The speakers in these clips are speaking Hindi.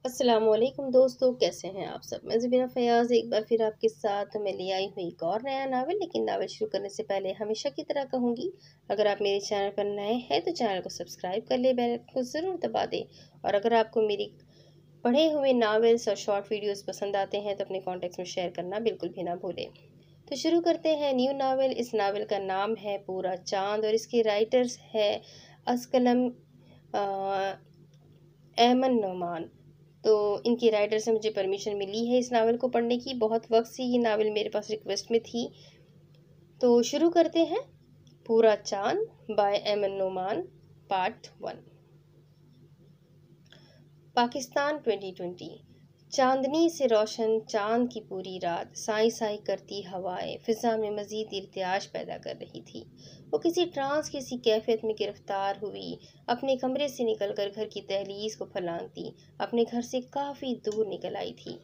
अस्सलामुअलैकुम दोस्तों, कैसे हैं आप सब। मैं ज़बीना फ़याज़ एक बार फिर आपके साथ मैं ले आई हूँ एक और नया नावल। लेकिन नावल शुरू करने से पहले हमेशा की तरह कहूँगी, अगर आप मेरे चैनल पर नए हैं तो चैनल को सब्सक्राइब कर ले, बेल को ज़रूर दबा दें। और अगर आपको मेरी पढ़े हुए नावल्स और शॉर्ट वीडियोस पसंद आते हैं तो अपने कॉन्टेक्ट्स में शेयर करना बिल्कुल भी ना भूलें। तो शुरू करते हैं न्यू नावल। इस नावल का नाम है पूरा चाँद और इसके राइटर्स है असकलम ऐमन नोमान। तो इनके राइटर से मुझे परमिशन मिली है इस नावल को पढ़ने की। बहुत वक्त से ये नावल मेरे पास रिक्वेस्ट में थी। तो शुरू करते हैं पूरा चांद बाय एमन नोमान, पार्ट 1। पाकिस्तान 2020। चांदनी से रोशन चांद की पूरी रात साई साई करती हवाएं फिजा में मजीद इर्तियाश पैदा कर रही थी। वो किसी ट्रांस की सी कैफियत में गिरफ्तार हुई अपने कमरे से निकलकर घर की दहलीज को फलांगती अपने घर से काफ़ी दूर निकल आई थी।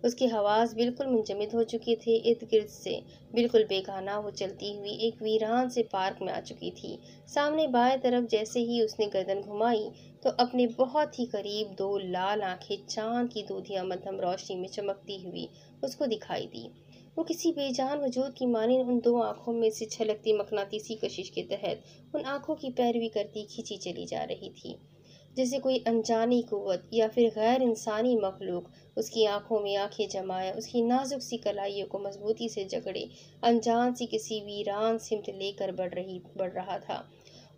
उसके हवास बिल्कुल मुंजमद हो चुके थे। इर्द गिर्द से बिल्कुल बेगाना वो चलती हुई एक वीरान से पार्क में आ चुकी थी। सामने बाएं तरफ जैसे ही उसने गर्दन घुमाई तो अपने बहुत ही करीब दो लाल आंखें चांद की दूधिया मध्यम रोशनी में चमकती हुई उसको दिखाई दी। वो किसी बेजान वजूद की मानिंद उन दो आंखों में से छलकती मकनातीसी कशिश के तहत उन आंखों की पैरवी करती खींची चली जा रही थी, जैसे कोई अनजानी कुव्वत या फिर गैर इंसानी मखलूक उसकी आंखों में आंखें जमाए उसकी नाजुक सी कलाइयों को मजबूती से जकड़े अनजान सी किसी वीरान सिमत लेकर बढ़ रहा था।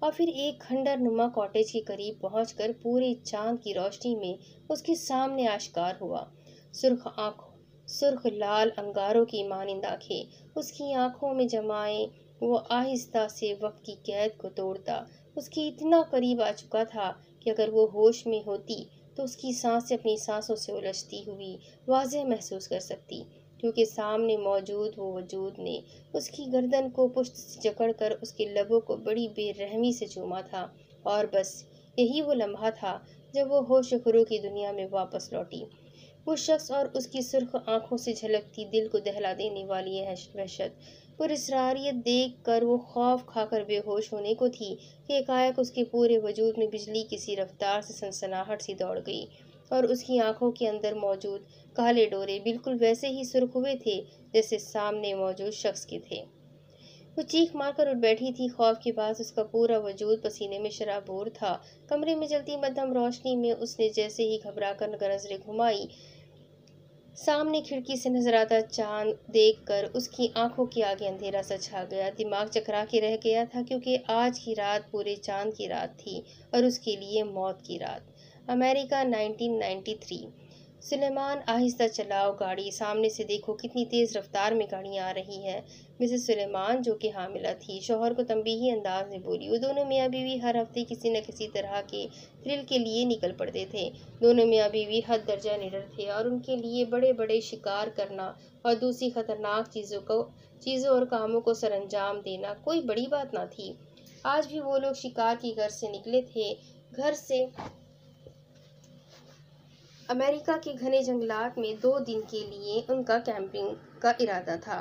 और फिर एक खंडर नुमा कॉटेज के करीब पहुंचकर पूरे चांद की रोशनी में उसके सामने आश्कार हुआ। सुर्ख आंख सुर्ख लाल अंगारों की मानिंद आंखें उसकी आंखों में जमाए वो आहिस्ता से वक्त की कैद को तोड़ता उसके इतना करीब आ चुका था कि अगर वो होश में होती तो उसकी सांसें अपनी सांसों से उलझती हुई वाज़ेह महसूस कर सकती, क्योंकि सामने मौजूद वो वजूद ने उसकी गर्दन को पुश्त से जकड़कर उसके लबों को बड़ी बेरहमी से चूमा था। और बस यही वो लम्हा था जब वो होश खरू की दुनिया में वापस लौटी। वो शख्स और उसकी सुर्ख आंखों से झलकती दिल को दहला देने वाली यह वहशत पुरस्रारियत देख कर वो खौफ खाकर बेहोश होने को थी कि एकाएक उसके पूरे वजूद में बिजली किसी रफ्तार से सनसनाहट सी दौड़ गई और उसकी आंखों के अंदर मौजूद काले डोरे बिल्कुल वैसे ही सुर्ख हुए थे जैसे सामने मौजूद शख्स के थे। वो चीख मारकर उठ बैठी थी। खौफ के बाद उसका पूरा वजूद पसीने में शराबोर था। कमरे में जलती मध्यम रोशनी में उसने जैसे ही घबरा कर नजरें घुमाई, सामने खिड़की से नजर आता चांद देखकर उसकी आंखों के आगे अंधेरा सा छा गया। दिमाग चकरा के रह गया था, क्योंकि आज की रात पूरे चांद की रात थी और उसके लिए मौत की रात। अमेरिका 1993। सुलेमान, आहिस्ता चलाओ गाड़ी, सामने से देखो कितनी तेज रफ्तार में गाड़ियां आ रही हैं। मिसेस सुलेमान, जो कि हामिला थी, शौहर को तंबीही अंदाज में बोली। वो दोनों मियाँ बीवी हर हफ्ते किसी न किसी तरह के थ्रिल के लिए निकल पड़ते थे। दोनों मियाँ बीवी हद दर्जा निडर थे और उनके लिए बड़े बड़े शिकार करना और दूसरी खतरनाक चीज़ों और कामों को सरंजाम देना कोई बड़ी बात ना थी। आज भी वो लोग शिकार की घर से निकले थे। घर से अमेरिका के घने जंगलात में 2 दिन के लिए उनका कैंपिंग का इरादा था।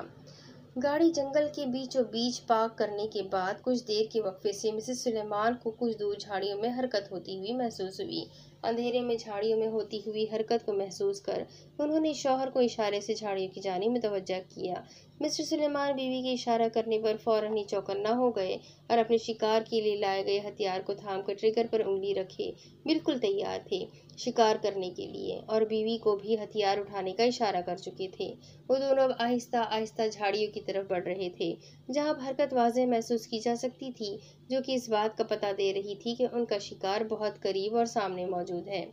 गाड़ी जंगल के बीचों बीच पार्क करने के बाद कुछ देर के वक्फे से मिसेस सुलेमान को कुछ दूर झाड़ियों में हरकत होती हुई महसूस हुई। अंधेरे में झाड़ियों में होती हुई हरकत को महसूस कर उन्होंने शौहर को इशारे से झाड़ियों की जानिब मुतवज्जा किया। मिस्टर सुलेमान बीवी के इशारा करने पर फौरन ही चौकन्ना हो गए और अपने शिकार के लिए लाए गए हथियार को थामकर ट्रिगर पर उंगली रखे बिल्कुल तैयार थे शिकार करने के लिए, और बीवी को भी हथियार उठाने का इशारा कर चुके थे। वो दोनों अब आहिस्ता आहिस्ता झाड़ियों की तरफ बढ़ रहे थे, जहां अब हरकत वाज़ेह महसूस की जा सकती थी, जो कि इस बात का पता दे रही थी कि उनका शिकार बहुत करीब और सामने मौजूद है।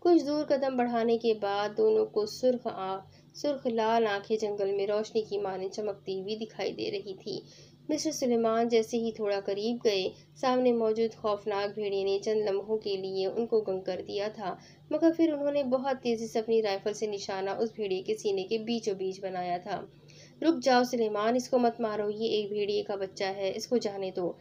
कुछ दूर कदम बढ़ाने के बाद दोनों को सुर्ख लाल आंखें जंगल में रोशनी की माने चमकती हुई दिखाई दे रही थी। मिस्टर सुलेमान जैसे ही थोड़ा करीब गए, सामने मौजूद खौफनाक भेड़िए ने चंद लम्हों के लिए उनको गंग कर दिया था, मगर फिर उन्होंने बहुत तेजी से अपनी राइफल से निशाना उस भेड़िए के सीने के बीचों बीच बनाया था। रुक जाओ सुलेमान, इसको मत मारो, ये एक भेड़िए का बच्चा है, इसको जाने दो।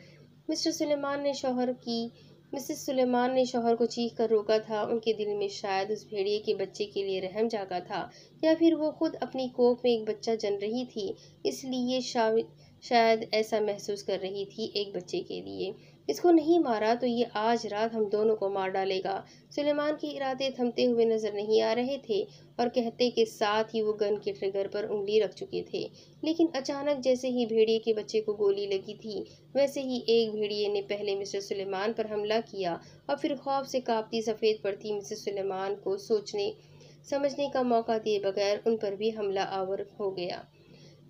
मिस्टर सुलेमान ने शौहर की मिसेस सुलेमान ने शौहर को चीख कर रोका था। उनके दिल में शायद उस भेड़िए के बच्चे के लिए रहम जागा था, या फिर वो खुद अपनी कोख में एक बच्चा जन रही थी, इसलिए शायद ऐसा महसूस कर रही थी एक बच्चे के लिए। इसको नहीं मारा तो ये आज रात हम दोनों को मार डालेगा। सुलेमान के इरादे थमते हुए नजर नहीं आ रहे थे और कहते के साथ ही वो गन के ट्रिगर पर उंगली रख चुके थे। लेकिन अचानक जैसे ही भेड़िए के बच्चे को गोली लगी थी, वैसे ही एक भेड़िए ने पहले मिस्टर सुलेमान पर हमला किया और फिर खौफ से कांपती सफेद पड़ती मिसेस सुलेमान को सोचने समझने का मौका दिए बगैर उन पर भी हमला आवर हो गया।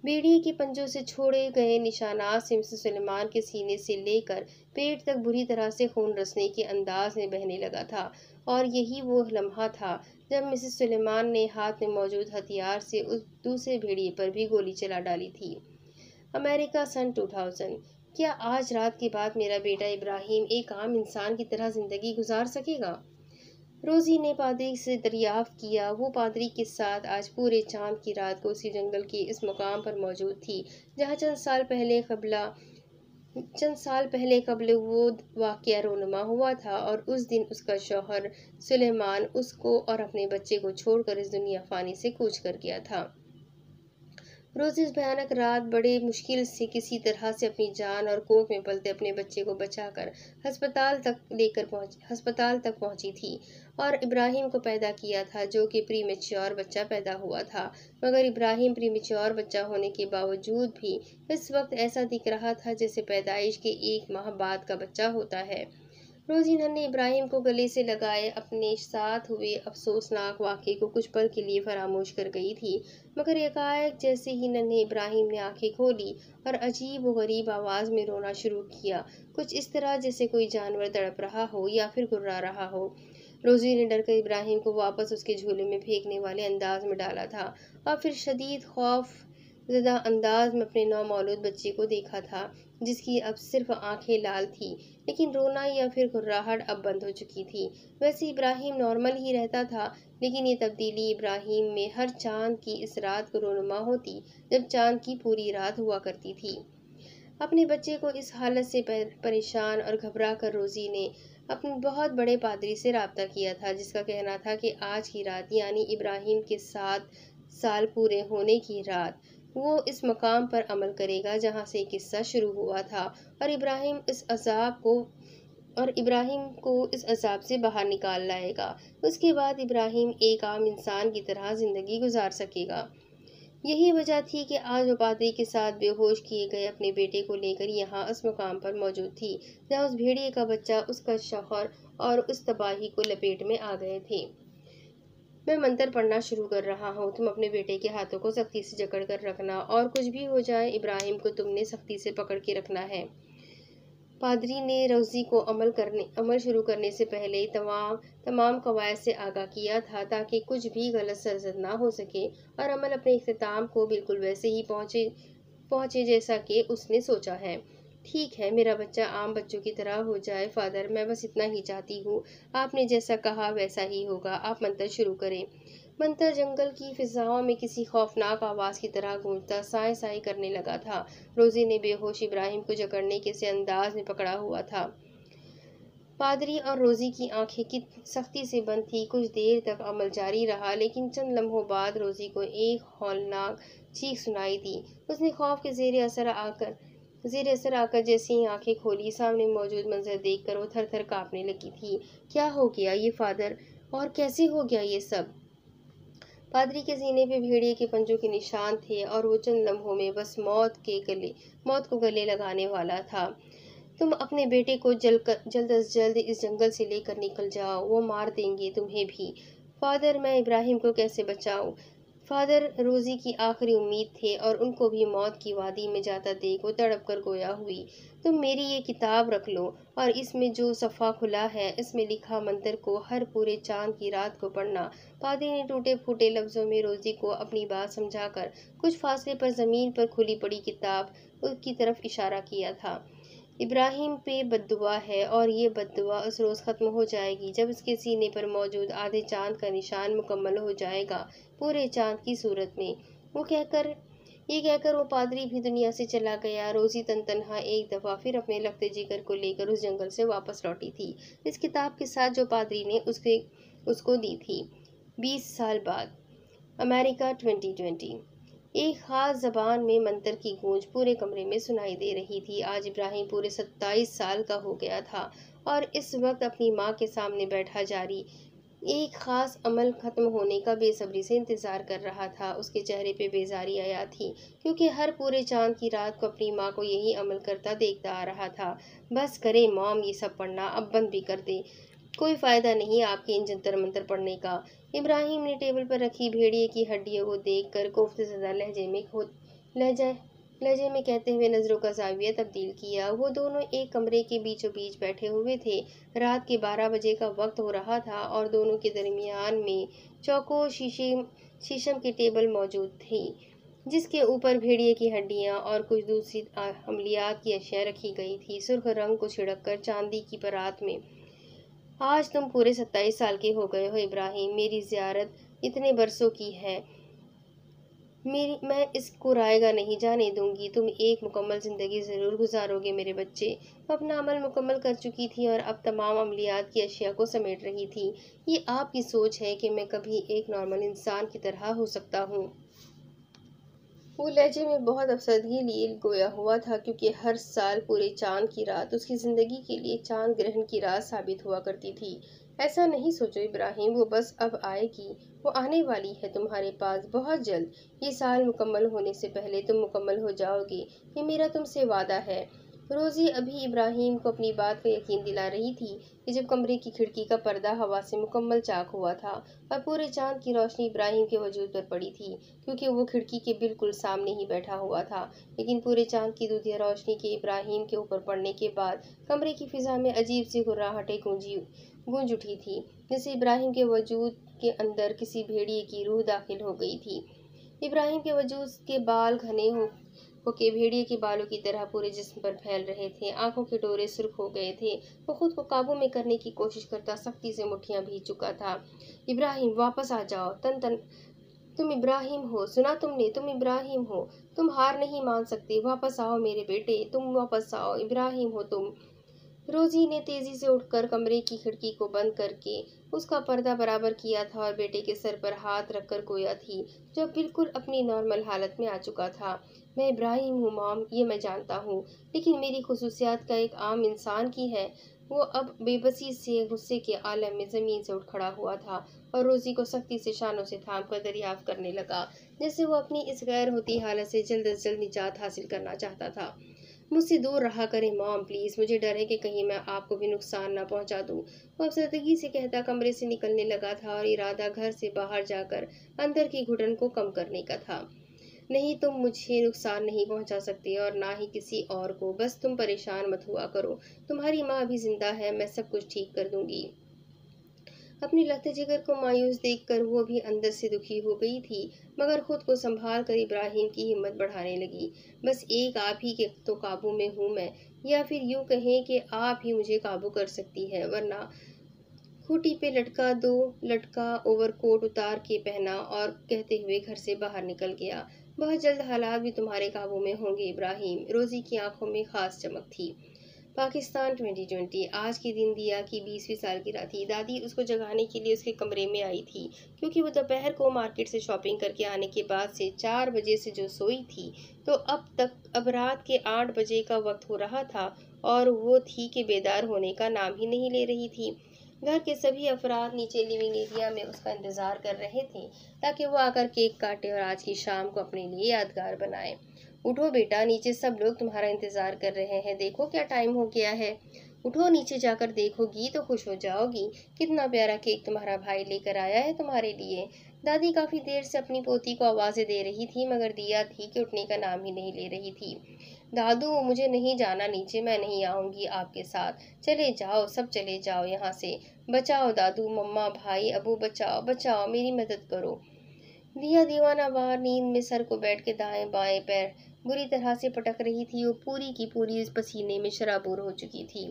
भेड़िए के पंजों से छोड़े गए निशानात से मिसेस सुलेमान के सीने से लेकर पेट तक बुरी तरह से खून रसने के अंदाज में बहने लगा था और यही वो लम्हा था जब मिसेस सुलेमान ने हाथ में मौजूद हथियार से उस दूसरे भेड़िए पर भी गोली चला डाली थी। अमेरिका सन 2000। क्या आज रात के बाद मेरा बेटा इब्राहिम एक आम इंसान की तरह जिंदगी गुजार सकेगा? रोजी ने पादरी से दरियाफ्त किया। वो पादरी के साथ आज पूरे चांद की रात को उसी जंगल के इस मुकाम पर मौजूद थी जहाँ चंद साल पहले कबल वो वाक़या रोनुमा हुआ था और उस दिन उसका शौहर सुलेमान उसको और अपने बच्चे को छोड़कर इस दुनिया फानी से कूच कर गया था। रोज इस भयानक रात बड़े मुश्किल से किसी तरह से अपनी जान और कोख में पलते अपने बच्चे को बचाकर हस्पताल तक पहुंची थी और इब्राहिम को पैदा किया था, जो कि प्रीमेच्योर बच्चा पैदा हुआ था। मगर इब्राहिम प्रीमेच्योर बच्चा होने के बावजूद भी इस वक्त ऐसा दिख रहा था जैसे पैदाइश के 1 माह बाद का बच्चा होता है। रोजी ने इब्राहिम को गले से लगाए अपने साथ हुए अफसोसनाक वाक़े को कुछ पल के लिए फरामोश कर गई थी, मगर एकाएक जैसे ही नन्हे इब्राहिम ने आंखें खोली और अजीब व गरीब आवाज़ में रोना शुरू किया, कुछ इस तरह जैसे कोई जानवर तड़प रहा हो या फिर गुर्रा रहा हो। रोजी ने डरकर इब्राहिम को वापस उसके झूले में फेंकने वाले अंदाज में डाला था और फिर शदीद खौफ ज़दा अंदाज में अपने नौमौलूद बच्चे को देखा था, जिसकी अब सिर्फ आंखें लाल थी, लेकिन रोना या फिर घुर्राहट अब बंद हो चुकी थी। वैसे इब्राहिम नॉर्मल ही रहता था, लेकिन ये तब्दीली इब्राहिम में हर चांद की इस रात को रोनुमा होती जब चांद की पूरी रात हुआ करती थी। अपने बच्चे को इस हालत से परेशान और घबरा कर रोजी ने अपने बहुत बड़े पादरी से राब्ता किया था, जिसका कहना था कि आज की रात यानी इब्राहिम के 7 साल पूरे होने की रात वो इस मकाम पर अमल करेगा जहाँ से किस्सा शुरू हुआ था और इब्राहिम को इस अजाब से बाहर निकाल लाएगा। उसके बाद इब्राहिम एक आम इंसान की तरह जिंदगी गुजार सकेगा। यही वजह थी कि आज वो पादरी के साथ बेहोश किए गए अपने बेटे को लेकर यहाँ उस मुकाम पर मौजूद थी जहाँ उस भेड़िए का बच्चा, उसका शौहर और उस तबाही को लपेट में आ गए थे। मैं मंत्र पढ़ना शुरू कर रहा हूँ, तुम अपने बेटे के हाथों को सख्ती से जकड़ कर रखना और कुछ भी हो जाए इब्राहिम को तुमने सख्ती से पकड़ के रखना है। पादरी ने रोजी को अमल शुरू करने से पहले तमाम कवायद से आगाह किया था ताकि कुछ भी गलत सरजद ना हो सके और अमल अपने इख्तिताम को बिल्कुल वैसे ही पहुंचे जैसा कि उसने सोचा है। ठीक है, मेरा बच्चा आम बच्चों की तरह हो जाए फादर, मैं बस इतना ही चाहती हूँ। आपने जैसा कहा वैसा ही होगा। आप मंत्र शुरू करें। मंत्र जंगल की फिजाओं में किसी खौफनाक आवाज़ की तरह गूंजता साए साए करने लगा था। रोजी ने बेहोश इब्राहिम को जकड़ने के से अंदाज में पकड़ा हुआ था। पादरी और रोजी की आंखें की सख्ती से बंद थी। कुछ देर तक अमल जारी रहा, लेकिन चंद लम्हों बाद रोजी को एक हौलनाक चीख सुनाई दी। उसने खौफ के जेर असर आकर जैसे ही आंखें खोली, सामने मौजूद मंजर देखकर वो थर थर कांपने लगी थी। क्या हो गया ये फादर, और कैसे हो गया ये सब? पादरी के सीने पे भेड़िए के पंजों के निशान थे और वो चंद लम्हों में बस मौत को गले लगाने वाला था। तुम अपने बेटे को जल्द अज जल्द इस जंगल से लेकर निकल जाओ, वो मार देंगे तुम्हें भी। फादर, मैं इब्राहिम को कैसे बचाऊं? फादर रोजी की आखिरी उम्मीद थे और उनको भी मौत की वादी में जाता देख वो तड़प कर गोया हुई। तुम मेरी ये किताब रख लो और इसमें जो सफ़ा खुला है इसमें लिखा मंत्र को हर पूरे चांद की रात को पढ़ना। पादरी ने टूटे फूटे लफ्ज़ों में रोजी को अपनी बात समझाकर कुछ फासले पर ज़मीन पर खुली पड़ी किताब की तरफ इशारा किया था। इब्राहिम पे बद्दुआ है और ये बद्दुआ उस रोज़ ख़त्म हो जाएगी जब इसके सीने पर मौजूद आधे चांद का निशान मुकम्मल हो जाएगा, पूरे चांद की सूरत में। ये कहकर वो पादरी भी दुनिया से चला गया। रोजी तनहा एक दफ़ा फिर अपने लखते जिगर को लेकर उस जंगल से वापस लौटी थी, इस किताब के साथ जो पादरी ने उसको दी थी। 20 साल बाद, अमेरिका 2020। एक खास जबान में मंतर की गूंज पूरे कमरे में सुनाई दे रही थी। आज इब्राहिम पूरे 27 साल का हो गया था और इस वक्त अपनी माँ के सामने बैठा जारी एक खास अमल खत्म होने का बेसब्री से इंतजार कर रहा था। उसके चेहरे पे बेजारी आया थी, क्योंकि हर पूरे चांद की रात को अपनी माँ को यही अमल करता देखता आ रहा था। बस करे मॉम, ये सब पढ़ना अब बंद भी कर दे। कोई फायदा नहीं आपके इन जंतर मंतर पढ़ने का। इब्राहिम ने टेबल पर रखी भेड़िए की हड्डियों को देखकर कोफ्तेज़दा लहजे लहजे में कहते हुए नजरों का जाविया तब्दील किया। वो दोनों एक कमरे के बीचों बीच बैठे हुए थे। रात के 12 बजे का वक्त हो रहा था और दोनों के दरमियान में चौकोर शीशम की टेबल मौजूद थी, जिसके ऊपर भेड़िए की हड्डियां और कुछ दूसरी अमलियात की अशिया रखी गई थी, सुर्ख रंग को छिड़ककर चांदी की परात में। आज तुम पूरे 27 साल के हो गए हो इब्राहिम। मेरी जियारत इतने बरसों की है, मैं इसको रायगा नहीं जाने दूंगी। तुम एक मुकम्मल जिंदगी जरूर गुजारोगे मेरे बच्चे। मैं अपना अमल मुकम्मल कर चुकी थी और अब तमाम अमलियात की अशिया को समेट रही थी। ये आपकी सोच है कि मैं कभी एक नॉर्मल इंसान की तरह हो सकता हूँ। वो लहजे में बहुत अफसरदगी लिए गोया हुआ था, क्योंकि हर साल पूरे चांद की रात उसकी जिंदगी के लिए चांद ग्रहण की रात साबित हुआ करती थी। ऐसा नहीं सोचो इब्राहिम, वो बस अब आएगी। वो आने वाली है तुम्हारे पास बहुत जल्द। ये साल मुकम्मल होने से पहले तुम मुकम्मल हो जाओगे, ये मेरा तुमसे वादा है। रोजी अभी इब्राहिम को अपनी बात का यकीन दिला रही थी कि जब कमरे की खिड़की का पर्दा हवा से मुकम्मल चाक हुआ था और पूरे चांद की रोशनी इब्राहिम के वजूद पर पड़ी थी, क्योंकि वो खिड़की के बिल्कुल सामने ही बैठा हुआ था। लेकिन पूरे चांद की दूधिया रोशनी के इब्राहिम के ऊपर पड़ने के बाद कमरे की फिजा में अजीब सी गुर्राहटें गूंज उठी थी, जैसे इब्राहिम के वजूद के अंदर किसी भेड़िए की रूह दाखिल हो गई थी। इब्राहिम के वजूद के बाल घने होके भेड़िए के बालों की तरह पूरे जिस्म पर फैल रहे थे। आंखों के डोरे सुर्ख हो गए थे। वो खुद को काबू में करने की कोशिश करता सख्ती से मुट्ठियां भींच चुका था। इब्राहिम वापस आ जाओ, तन तन तुम इब्राहिम हो, सुना तुमने, तुम इब्राहिम हो। तुम हार नहीं मान सकते। वापस आओ मेरे बेटे, तुम वापस आओ, इब्राहिम हो तुम। रोजी ने तेजी से उठकर कमरे की खिड़की को बंद करके उसका पर्दा बराबर किया था और बेटे के सर पर हाथ रखकर गोया थी, जो बिल्कुल अपनी नॉर्मल हालत में आ चुका था। मैं इब्राहिम हूँ मॉम, ये मैं जानता हूँ, लेकिन मेरी खुसूसियात का एक आम इंसान की है। वो अब बेबसी से गुस्से के आलम में जमीन से उठ खड़ा हुआ था और रोजी को सख्ती से शानों से थाम कर दरियाफ्त करने लगा, जैसे वो अपनी इस गैर होती हालत से जल्द अज जल्द निजात हासिल करना चाहता था। मुझसे दूर रहा करें मॉम प्लीज, मुझे डर है कि कहीं मैं आपको भी नुकसान ना पहुंचा दूं। वो अफसरदगी से कहता कमरे से निकलने लगा था और इरादा घर से बाहर जाकर अंदर की घुटन को कम करने का था। नहीं, तुम मुझे नुकसान नहीं पहुंचा सकते और ना ही किसी और को। बस तुम परेशान मत हुआ करो। तुम्हारी माँ अभी जिंदा है, मैं सब कुछ ठीक कर दूंगी। अपने लखते जिगर को मायूस देखकर वो भी अंदर से दुखी हो गई थी, मगर खुद को संभाल कर इब्राहिम की हिम्मत बढ़ाने लगी। बस एक आप ही के तो काबू में हूँ मैं, या फिर यूं कहें कि आप ही मुझे काबू कर सकती है, वरना खूंटी पे लटका दो। लटका ओवरकोट उतार के पहना और कहते हुए घर से बाहर निकल गया। बहुत जल्द हालात भी तुम्हारे काबू में होंगे इब्राहिम। रोजी की आंखों में खास चमक थी। पाकिस्तान 2020 आज के दिन दिया की 20वीं सालगिरह थी। दादी उसको जगाने के लिए उसके कमरे में आई थी, क्योंकि वो दोपहर को मार्केट से शॉपिंग करके आने के बाद से 4 बजे से जो सोई थी, तो अब रात के 8 बजे का वक्त हो रहा था और वो थी कि बेदार होने का नाम ही नहीं ले रही थी। घर के सभी अफराद नीचे लिविंग एरिया में उसका इंतजार कर रहे थे, ताकि वो आकर केक काटे और आज की शाम को अपने लिए यादगार बनाए। उठो बेटा, नीचे सब लोग तुम्हारा इंतजार कर रहे हैं। देखो क्या टाइम हो गया है। उठो, नीचे जाकर देखोगी तो खुश हो जाओगी। कितना प्यारा केक तुम्हारा भाई लेकर आया है तुम्हारे लिए। दादी काफी देर से अपनी पोती को आवाजें दे रही थी, मगर दिया थी कि उठने का नाम ही नहीं ले रही थी। दादू, मुझे नहीं जाना नीचे, मैं नहीं आऊंगी आपके साथ। चले जाओ, सब चले जाओ यहाँ से। बचाओ दादू, मम्मा, भाई, अबू, बचाओ बचाओ, मेरी मदद करो। दिया दीवाना वार नींद में सर को बैठ के दाएं बाएं पैर बुरी तरह से पटक रही थी। वो पूरी की पूरी इस पसीने में शराबूर हो चुकी थी।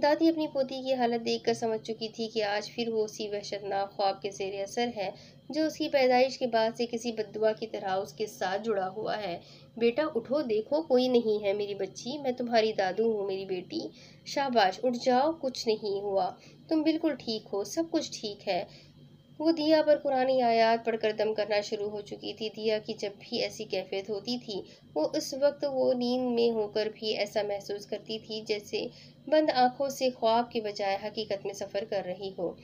दादी अपनी पोती की हालत देखकर समझ चुकी थी कि आज फिर वो उसी वहशतनाक ख्वाब के ज़ेर असर है, जो उसकी पैदाइश के बाद से किसी बद्दुआ की तरह उसके साथ जुड़ा हुआ है। बेटा उठो, देखो कोई नहीं है मेरी बच्ची, मैं तुम्हारी दादू हूँ मेरी बेटी। शाबाश, उठ जाओ, कुछ नहीं हुआ, तुम बिल्कुल ठीक हो, सब कुछ ठीक है। वो दिया पर कुरानी आयत पढ़कर दम करना शुरू हो चुकी थी। दिया की जब भी ऐसी कैफियत होती थी, वो उस वक्त वो नींद में होकर भी ऐसा महसूस करती थी जैसे बंद आंखों से ख्वाब के बजाय हकीकत में सफ़र कर रही हो।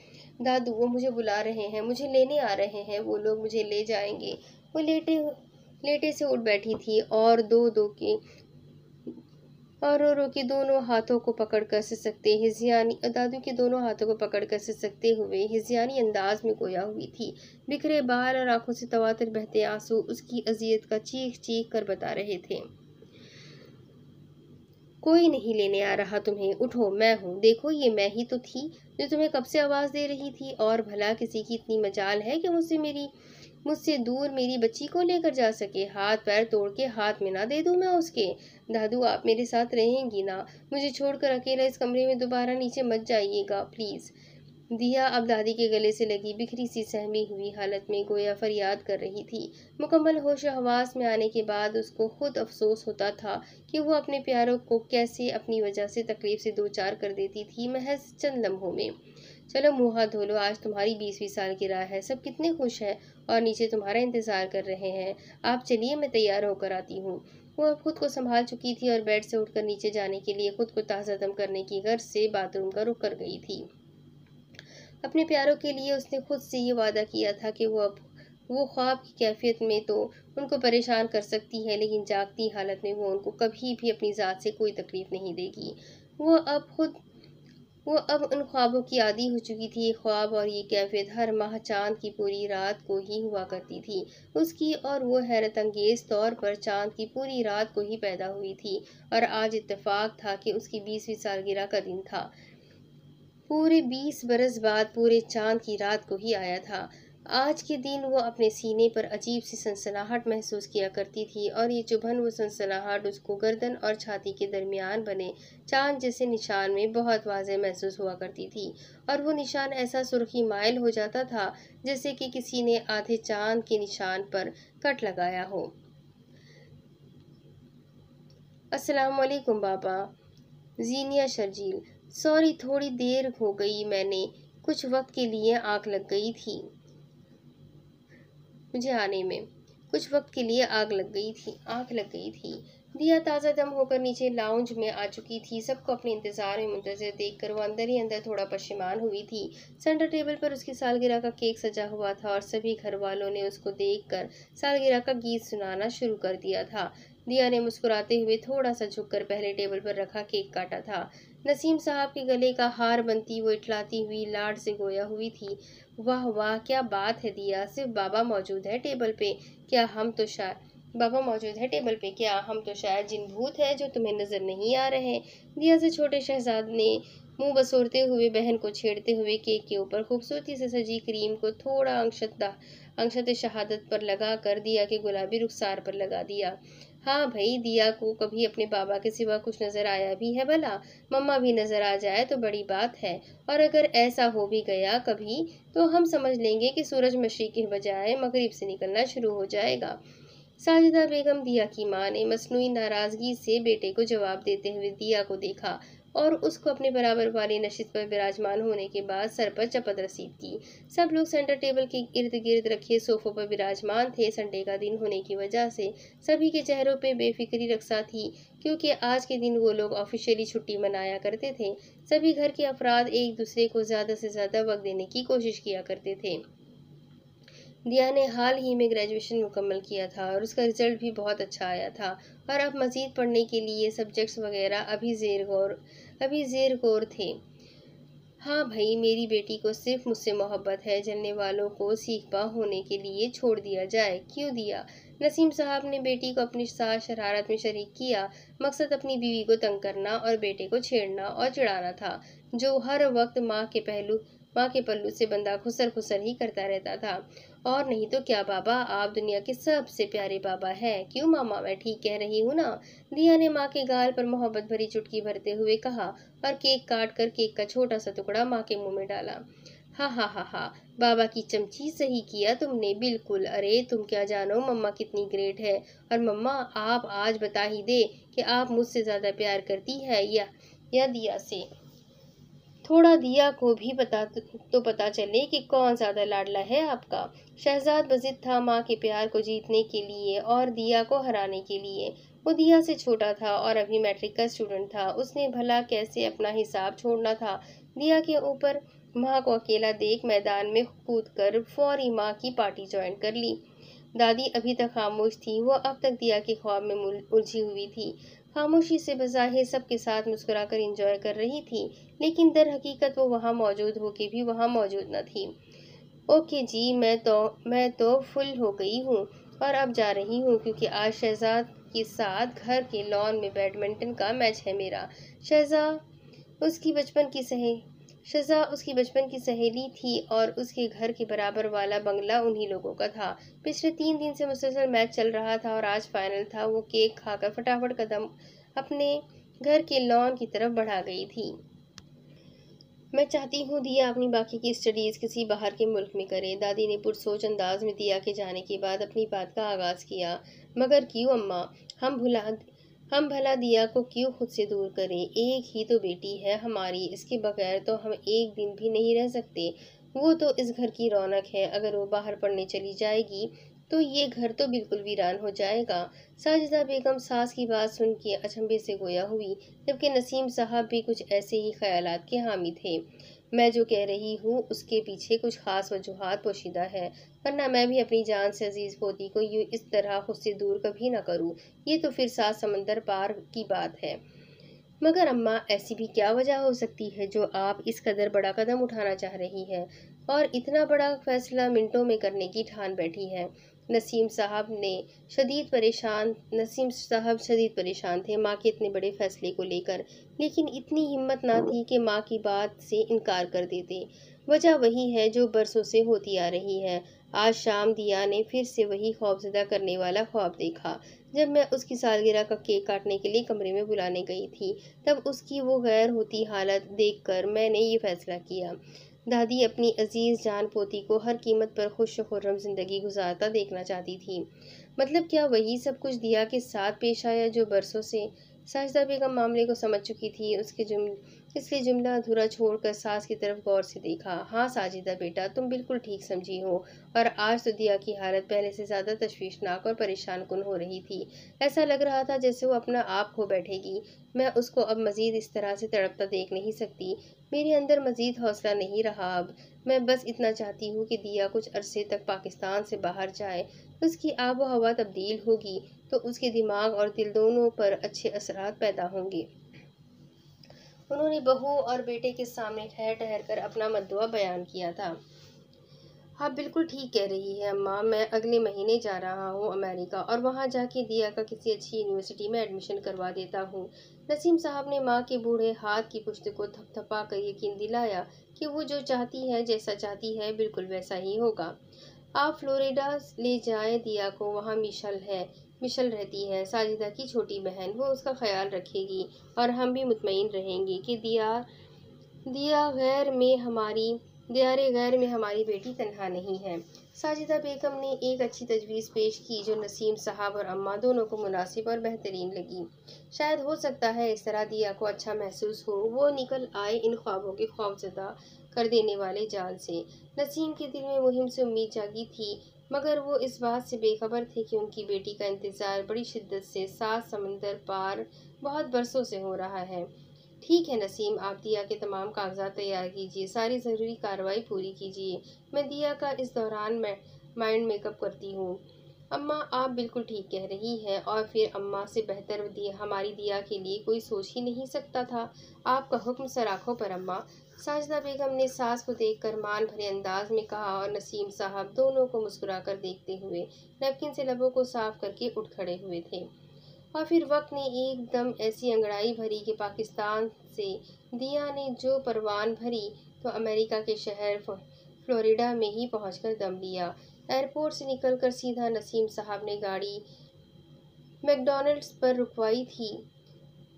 दादू, वो मुझे बुला रहे हैं, मुझे लेने आ रहे हैं, वो लोग मुझे ले जाएंगे। वो लेटे लेटे से उठ बैठी थी और दो दो के और रो के दोनों हाथों को पकड़कर सिसकते हिजियानी दादू के दोनों हाथों को पकड़कर सिसकते हुए हिजियानी अंदाज में गोया हुई थी। बिखरे बाल और आंखों से तवातर बहते आंसू उसकी अजियत का चीख चीख कर बता रहे थे। कोई नहीं लेने आ रहा तुम्हें, उठो, मैं हूँ, देखो ये मैं ही तो थी जो तुम्हें कब से आवाज दे रही थी। और भला किसी की इतनी मजाल है कि मुझसे दूर मेरी बच्ची को लेकर जा सके। हाथ पैर तोड़ के हाथ में ना दे दूं मैं उसके। दादू, आप मेरे साथ रहेंगी ना? मुझे छोड़कर अकेला इस कमरे में दोबारा नीचे मत जाइएगा प्लीज। दिया अब दादी के गले से लगी बिखरी सी सहमी हुई हालत में गोया फरियाद कर रही थी। मुकम्मल होश हवास में आने के बाद उसको खुद अफसोस होता था कि वो अपने प्यारों को कैसे अपनी वजह से तकलीफ से दो चार कर देती थी महज चंद लम्हों में। चलो मुँह हाथ धो लो, आज तुम्हारी 20वीं सालगिरह है, सब कितने खुश हैं और नीचे तुम्हारा इंतजार कर रहे हैं। आप चलिए, मैं तैयार होकर आती हूँ। वो अब खुद को संभाल चुकी थी और बेड से उठकर नीचे जाने के लिए खुद को ताज़ा दम करने की गर्ज से बाथरूम का रुख कर गई थी। अपने प्यारों के लिए उसने खुद से ये वादा किया था कि वो ख्वाब की कैफियत में तो उनको परेशान कर सकती है, लेकिन जागती हालत में वो उनको कभी भी अपनी ज़ात से कोई तकलीफ नहीं देगी। वो अब खुद वो अब उन ख्वाबों की आदी हो चुकी थी। ये ख्वाब और ये कैफियत हर माह चांद की पूरी रात को ही हुआ करती थी उसकी, और वो हैरत अंगेज तौर पर चांद की पूरी रात को ही पैदा हुई थी। और आज इत्तेफाक था कि उसकी 20वीं सालगिरह का दिन था। पूरे 20 बरस बाद पूरे चांद की रात को ही आया था। आज के दिन वो अपने सीने पर अजीब सी सनसनाहट महसूस किया करती थी, और ये चुभन वो सनसनाहट उसको गर्दन और छाती के दरमियान बने चांद जैसे निशान में बहुत वाज़ेह महसूस हुआ करती थी। और वो निशान ऐसा सुर्खी माइल हो जाता था जैसे कि किसी ने आधे चांद के निशान पर कट लगाया हो। अस्सलाम वालेकुम बाबा। जीनिया शर्जील, सॉरी, थोड़ी देर हो गई, मैंने कुछ वक्त के लिए आग लग गई थी मुझे आने में कुछ वक्त के लिए आग लग गई थी। दिया ताज़ा दम होकर नीचे लाउंज में आ चुकी थी। सबको अपने इंतजार में मुंतज़िर देखकर वो अंदर ही अंदर थोड़ा परेशान हुई थी। सेंटर टेबल पर उसकी सालगिरह का केक सजा हुआ था और सभी घर वालों ने उसको देखकर सालगिरह का गीत सुनाना शुरू कर दिया था। दिया ने मुस्कुराते हुए थोड़ा सा झुककर पहले टेबल पर रखा केक काटा था। नसीम साहब के गले का हार बनती वो इठलाती हुई लाड से गोया हुई थी। वाह वाह, क्या बात है दिया, सिर्फ बाबा मौजूद है टेबल पे, क्या हम तो शायद बाबा मौजूद है टेबल पे, क्या हम तो शायद जिन भूत है जो तुम्हें नजर नहीं आ रहे। दिया से छोटे शहजाद ने मुंह बसोरते हुए बहन को छेड़ते हुए केक के ऊपर खूबसूरती से सजी क्रीम को थोड़ा अंशत शहादत पर लगा कर दिया के गुलाबी रुखसार पर लगा दिया। हाँ भाई, दिया को कभी अपने बाबा के सिवा कुछ नजर आया भी है भला? मम्मा भी नजर आ जाए तो बड़ी बात है, और अगर ऐसा हो भी गया कभी तो हम समझ लेंगे कि सूरज मशरिक के बजाय मगरिब से निकलना शुरू हो जाएगा। साजिदा बेगम, दिया की मां, ने मसनूई नाराजगी से बेटे को जवाब देते हुए दिया को देखा और उसको अपने बराबर वाली नशित पर विराजमान होने के बाद सर पर चपत रसीद की। सब लोग सेंटर टेबल के इर्द गिर्द रखे सोफों पर विराजमान थे। संडे का दिन होने की वजह से सभी के चेहरों पे बेफिक्री रखसा थी, क्योंकि आज के दिन वो लोग ऑफिशियली छुट्टी मनाया करते थे। सभी घर के अफराद एक दूसरे को ज़्यादा से ज़्यादा वक्त देने की कोशिश किया करते थे। दिया ने हाल ही में ग्रेजुएशन मुकम्मल किया था और उसका रिजल्ट भी बहुत अच्छा आया था, और अब मज़ीद पढ़ने के लिए सब्जेक्ट्स वगैरह अभी ज़ेर गौर थे। हाँ भाई, मेरी बेटी को सिर्फ मुझसे मोहब्बत है, जलने वालों को सीखपा होने के लिए छोड़ दिया जाए। क्यों दिया? नसीम साहब ने बेटी को अपनी साथ शरारत में शरीक किया। मकसद अपनी बीवी को तंग करना और बेटे को छेड़ना और चिढ़ाना था, जो हर वक्त माँ के पल्लू से बंदा खुसर खुसर ही करता रहता था। और नहीं तो क्या बाबा, आप दुनिया के सबसे प्यारे बाबा हैं। क्यों मामा, मैं ठीक कह रही हूँ ना? दिया ने माँ के गाल पर मोहब्बत भरी चुटकी भरते हुए कहा और केक काट कर केक का छोटा सा टुकड़ा माँ के मुंह में डाला। हा हा हा हा, बाबा की चमची, सही किया तुमने, बिल्कुल। अरे तुम क्या जानो मम्मा कितनी ग्रेट है। और मम्मा, आप आज बता ही दे कि आप मुझसे ज्यादा प्यार करती है या दिया से। थोड़ा दिया को भी पता चले कि कौन ज़्यादा लाडला है आपका। शहजाद बज़िद था माँ के प्यार को जीतने के लिए और दिया को हराने के लिए। वो दिया से छोटा था और अभी मैट्रिक का स्टूडेंट था। उसने भला कैसे अपना हिसाब छोड़ना था दिया के ऊपर। माँ को अकेला देख मैदान में कूदकर फौरी माँ की पार्टी ज्वाइन कर ली। दादी अभी तक खामोश थी। वो अब तक दिया के ख्वाब में उलझी हुई थी। खामोशी से बज़ाहिर सबके साथ मुस्कुराकर एंजॉय कर रही थी, लेकिन दर हकीकत वो वहाँ मौजूद होके भी वहाँ मौजूद न थी। ओके जी, मैं तो फुल हो गई हूँ और अब जा रही हूँ, क्योंकि आज शहजाद के साथ घर के लॉन में बैडमिंटन का मैच है मेरा। शहजाद उसकी बचपन की सहे उसकी बचपन की सहेली थी और उसके घर के बराबर वाला बंगला उन्हीं लोगों का था। पिछले 3 दिन से मुसलसल मैच चल रहा था और आज फाइनल था। वो केक खाकर फटाफट कदम अपने घर के लॉन की तरफ बढ़ा गई थी। मैं चाहती हूँ दिया अपनी बाकी की स्टडीज किसी बाहर के मुल्क में करे। दादी ने पुरसोच अंदाज में दिया के जाने के बाद अपनी बात का आगाज किया। मगर क्यों अम्मा? हम भुला हम भला दिया को क्यों खुद से दूर करें? एक ही तो बेटी है हमारी, इसके बगैर तो हम एक दिन भी नहीं रह सकते। वो तो इस घर की रौनक है। अगर वो बाहर पढ़ने चली जाएगी तो ये घर तो बिल्कुल वीरान हो जाएगा। साजिदा बेगम सास की बात सुन के अचंभे से गोया हुई, जबकि नसीम साहब भी कुछ ऐसे ही ख्यालात के हामी थे। मैं जो कह रही हूँ उसके पीछे कुछ खास वजूहात पोशीदा है, वरना मैं भी अपनी जान से अजीज पोती को यूं इस तरह खुद से दूर कभी न करूँ। ये तो फिर 7 समंदर पार की बात है। मगर अम्मा, ऐसी भी क्या वजह हो सकती है जो आप इस कदर बड़ा कदम उठाना चाह रही हैं और इतना बड़ा फैसला मिनटों में करने की ठान बैठी हैं? नसीम साहब शदीद परेशान थे माँ के इतने बड़े फैसले को लेकर, लेकिन इतनी हिम्मत ना थी कि माँ की बात से इनकार कर देते। वजह वही है जो बरसों से होती आ रही है। आज शाम दिया ने फिर से वही खौफजदा करने वाला ख्वाब देखा। जब मैं उसकी सालगिरह का केक काटने के लिए कमरे में बुलाने गई थी, तब उसकी वो गैर होती हालत देखकर मैंने ये फैसला किया। दादी अपनी अजीज जान पोती को हर कीमत पर खुश खुर्रम जिंदगी गुजारता देखना चाहती थी। मतलब क्या वही सब कुछ दिया के साथ पेश आया जो बरसों से? साजिदा बेगम मामले को समझ चुकी थी। इसलिए जुमला अधूरा छोड़कर सास की तरफ गौर से देखा। हाँ साजिदा बेटा, तुम बिल्कुल ठीक समझी हो। और आज तो दिया की हालत पहले से ज्यादा तशवीशनाक और परेशान कुन हो रही थी। ऐसा लग रहा था जैसे वो अपना आप खो बैठेगी। मैं उसको अब मजीद इस तरह से तड़पता देख नहीं सकती। मेरे अंदर मजीद हौसला नहीं रहा अब। मैं बस इतना चाहती हूँ कि दिया कुछ अरसे तक पाकिस्तान से बाहर जाए। उसकी आबो हवा तब्दील होगी तो उसके दिमाग और दिल दोनों पर अच्छे असरात पैदा होंगे। उन्होंने बहू और बेटे के सामने ठहर ठहर कर अपना मद्दुआ बयान किया था। आप बिल्कुल ठीक कह रही है अम्मा। मैं अगले महीने जा रहा हूँ अमेरिका और वहाँ जाके दिया का किसी अच्छी यूनिवर्सिटी में एडमिशन करवा देता हूँ। नसीम साहब ने माँ के बूढ़े हाथ की पुश्त को थपथपा कर यकीन दिलाया कि वो जो चाहती है, जैसा चाहती है, बिल्कुल वैसा ही होगा। आप फ्लोरिडा ले जाएं दिया को। वहाँ मिशल रहती है, साजिदा की छोटी बहन। वो उसका ख्याल रखेगी और हम भी मुतमईन रहेंगे कि दिया गैर में हमारी दियारे गैर में हमारी बेटी तन्हा नहीं है। साजिदा बेगम ने एक अच्छी तजवीज़ पेश की जो नसीम साहब और अम्मा दोनों को मुनासिब और बेहतरीन लगी। शायद हो सकता है इस तरह दिया को अच्छा महसूस हो, वो निकल आए इन ख्वाबों के खौफजदा कर देने वाले जाल से। नसीम के दिल में मुहिम से उम्मीद जागी थी, मगर वो इस बात से बेखबर थे कि उनकी बेटी का इंतज़ार बड़ी शिद्दत से 7 समंदर पार बहुत बरसों से हो रहा है। ठीक है नसीम, आप दिया के तमाम कागजात तैयार कीजिए, सारी ज़रूरी कार्रवाई पूरी कीजिए। मैं दिया का इस दौरान माइंड मेकअप करती हूँ। अम्मा, आप बिल्कुल ठीक कह रही हैं। और फिर अम्मा से बेहतर हमारी दिया के लिए कोई सोच ही नहीं सकता था। आपका हुक्म सर आँखों पर अम्मा। साजिदा बेगम ने सास को देखकर मान भरे अंदाज में कहा और नसीम साहब दोनों को मुस्कुराकर देखते हुए नैपकिन से लबों को साफ करके उठ खड़े हुए थे। और फिर वक्त ने एकदम ऐसी अंगड़ाई भरी कि पाकिस्तान से दिया ने जो परवान भरी तो अमेरिका के शहर फ्लोरिडा में ही पहुंचकर दम लिया। एयरपोर्ट से निकलकर सीधा नसीम साहब ने गाड़ी मैकडॉनल्ड्स पर रुकवाई थी।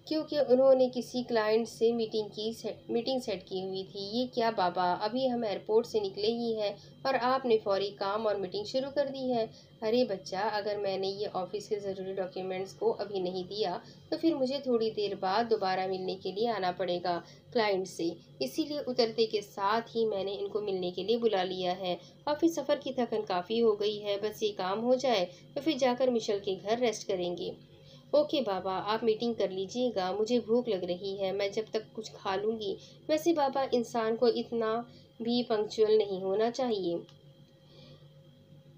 क्योंकि उन्होंने किसी क्लाइंट से मीटिंग सेट की हुई थी। ये क्या बाबा, अभी हम एयरपोर्ट से निकले ही हैं और आपने फौरी काम और मीटिंग शुरू कर दी है। अरे बच्चा, अगर मैंने ये ऑफिस के ज़रूरी डॉक्यूमेंट्स को अभी नहीं दिया तो फिर मुझे थोड़ी देर बाद दोबारा मिलने के लिए आना पड़ेगा क्लाइंट से। इसीलिए उतरते के साथ ही मैंने इनको मिलने के लिए बुला लिया है। ऑफिस सफ़र की थकन काफ़ी हो गई है, बस ये काम हो जाए तो फिर जाकर मिशेल के घर रेस्ट करेंगे। ओके बाबा, आप मीटिंग कर लीजिएगा, मुझे भूख लग रही है, मैं जब तक कुछ खा लूँगी। वैसे बाबा, इंसान को इतना भी पंक्चुअल नहीं होना चाहिए।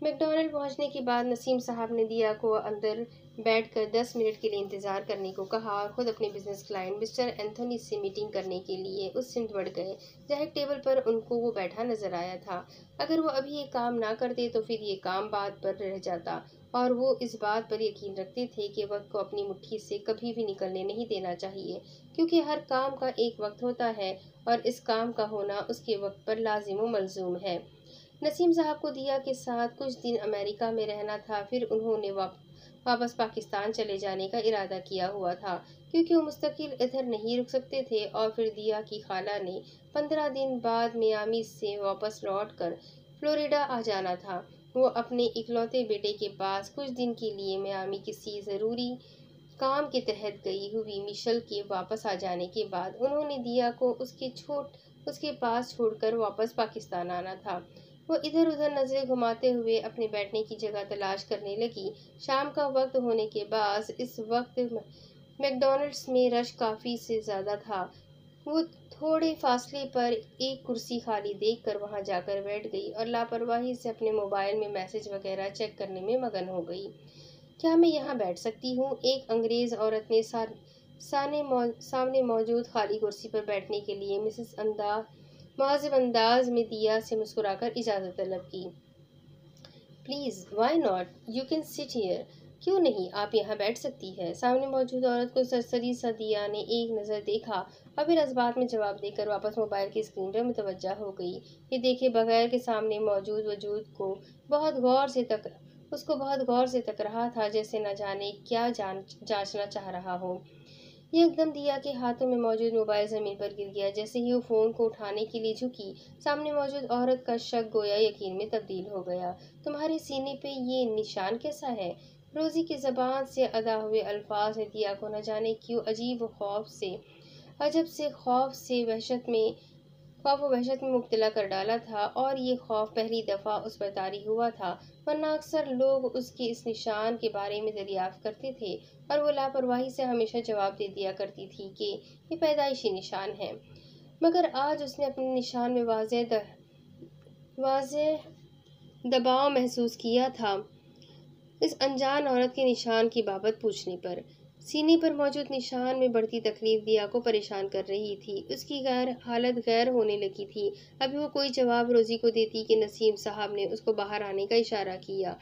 मैकडॉनल्ड पहुंचने के बाद नसीम साहब ने दिया को अंदर बैठकर 10 मिनट के लिए इंतज़ार करने को कहा और ख़ुद अपने बिजनेस क्लाइंट मिस्टर एंथोनी से मीटिंग करने के लिए उस सिमत बढ़ गए जहाँ एक टेबल पर उनको वो बैठा नजर आया था। अगर वो अभी ये काम ना करते तो फिर ये काम बात पर रह जाता, और वो इस बात पर यकीन रखते थे कि वक्त को अपनी मुट्ठी से कभी भी निकलने नहीं देना चाहिए, क्योंकि हर काम का एक वक्त होता है और इस काम का होना उसके वक्त पर लाजिम व मलजूम है। नसीम साहब को दिया के साथ कुछ दिन अमेरिका में रहना था, फिर उन्होंने वापस पाकिस्तान चले जाने का इरादा किया हुआ था, क्योंकि वो मुस्तकिल इधर नहीं रुक सकते थे। और फिर दिया की खाला ने 15 दिन बाद मियामी से वापस लौट कर फ्लोरिडा आ जाना था। वो अपने इकलौते बेटे के पास कुछ दिन के लिए मियामी किसी ज़रूरी काम के तहत गई हुई। मिशेल के वापस आ जाने के बाद उन्होंने दिया को उसके पास छोड़कर वापस पाकिस्तान आना था। वो इधर उधर नजरें घुमाते हुए अपने बैठने की जगह तलाश करने लगी। शाम का वक्त होने के बाद इस वक्त मैकडॉनल्ड्स में रश काफ़ी से ज़्यादा था। वो थोड़े फासले पर एक कुर्सी खाली देखकर वहां जाकर बैठ गई और लापरवाही से अपने मोबाइल में मैसेज वगैरह चेक करने में मगन हो गई। क्या मैं यहाँ बैठ सकती हूँ? एक अंग्रेज़ औरत ने सामने मौजूद खाली कुर्सी पर बैठने के लिए मुआजिब अंदाज में दिया से मुस्कुराकर इजाज़त तलब की। Please, why not, you can sit here. क्यों नहीं, आप यहाँ बैठ सकती है। सामने मौजूद औरत को सरसरी सा दिया ने एक नज़र देखा और फिर जज्बात में जवाब देकर वापस मोबाइल की स्क्रीन पर मुतवज्जा हो गई। ये देखे बगैर के सामने मौजूद वजूद को बहुत गौर से तक रहा था, जैसे न जाने क्या जांचना चाह रहा हो। ये एकदम दिया के हाथों में मौजूद मोबाइल जमीन पर गिर गया। जैसे ही वो फोन को उठाने के लिए झुकी, सामने मौजूद औरत का शक गोया यकीन में तब्दील हो गया। तुम्हारे सीने पे ये निशान कैसा है? रोजी की जबान से अदा हुए अल्फाज ने दिया को न जाने क्यों अजब से खौफ व वहशत में मुब्तला कर डाला था। और ये खौफ पहली दफ़ा उस पर तारी हुआ था, वरना अक्सर लोग उसके इस निशान के बारे में दरियाफ्त करते थे और वो लापरवाही से हमेशा जवाब दे दिया करती थी कि ये पैदाइशी निशान है। मगर आज उसने अपने निशान में वाज़ेह दबाव महसूस किया था इस अनजान औरत के निशान की बाबत पूछने पर। सीने पर मौजूद निशान में बढ़ती तकलीफ दिया को परेशान कर रही थी। उसकी हालत गैर होने लगी थी। अभी वो कोई जवाब रोजी को देती कि नसीम साहब ने उसको बाहर आने का इशारा किया।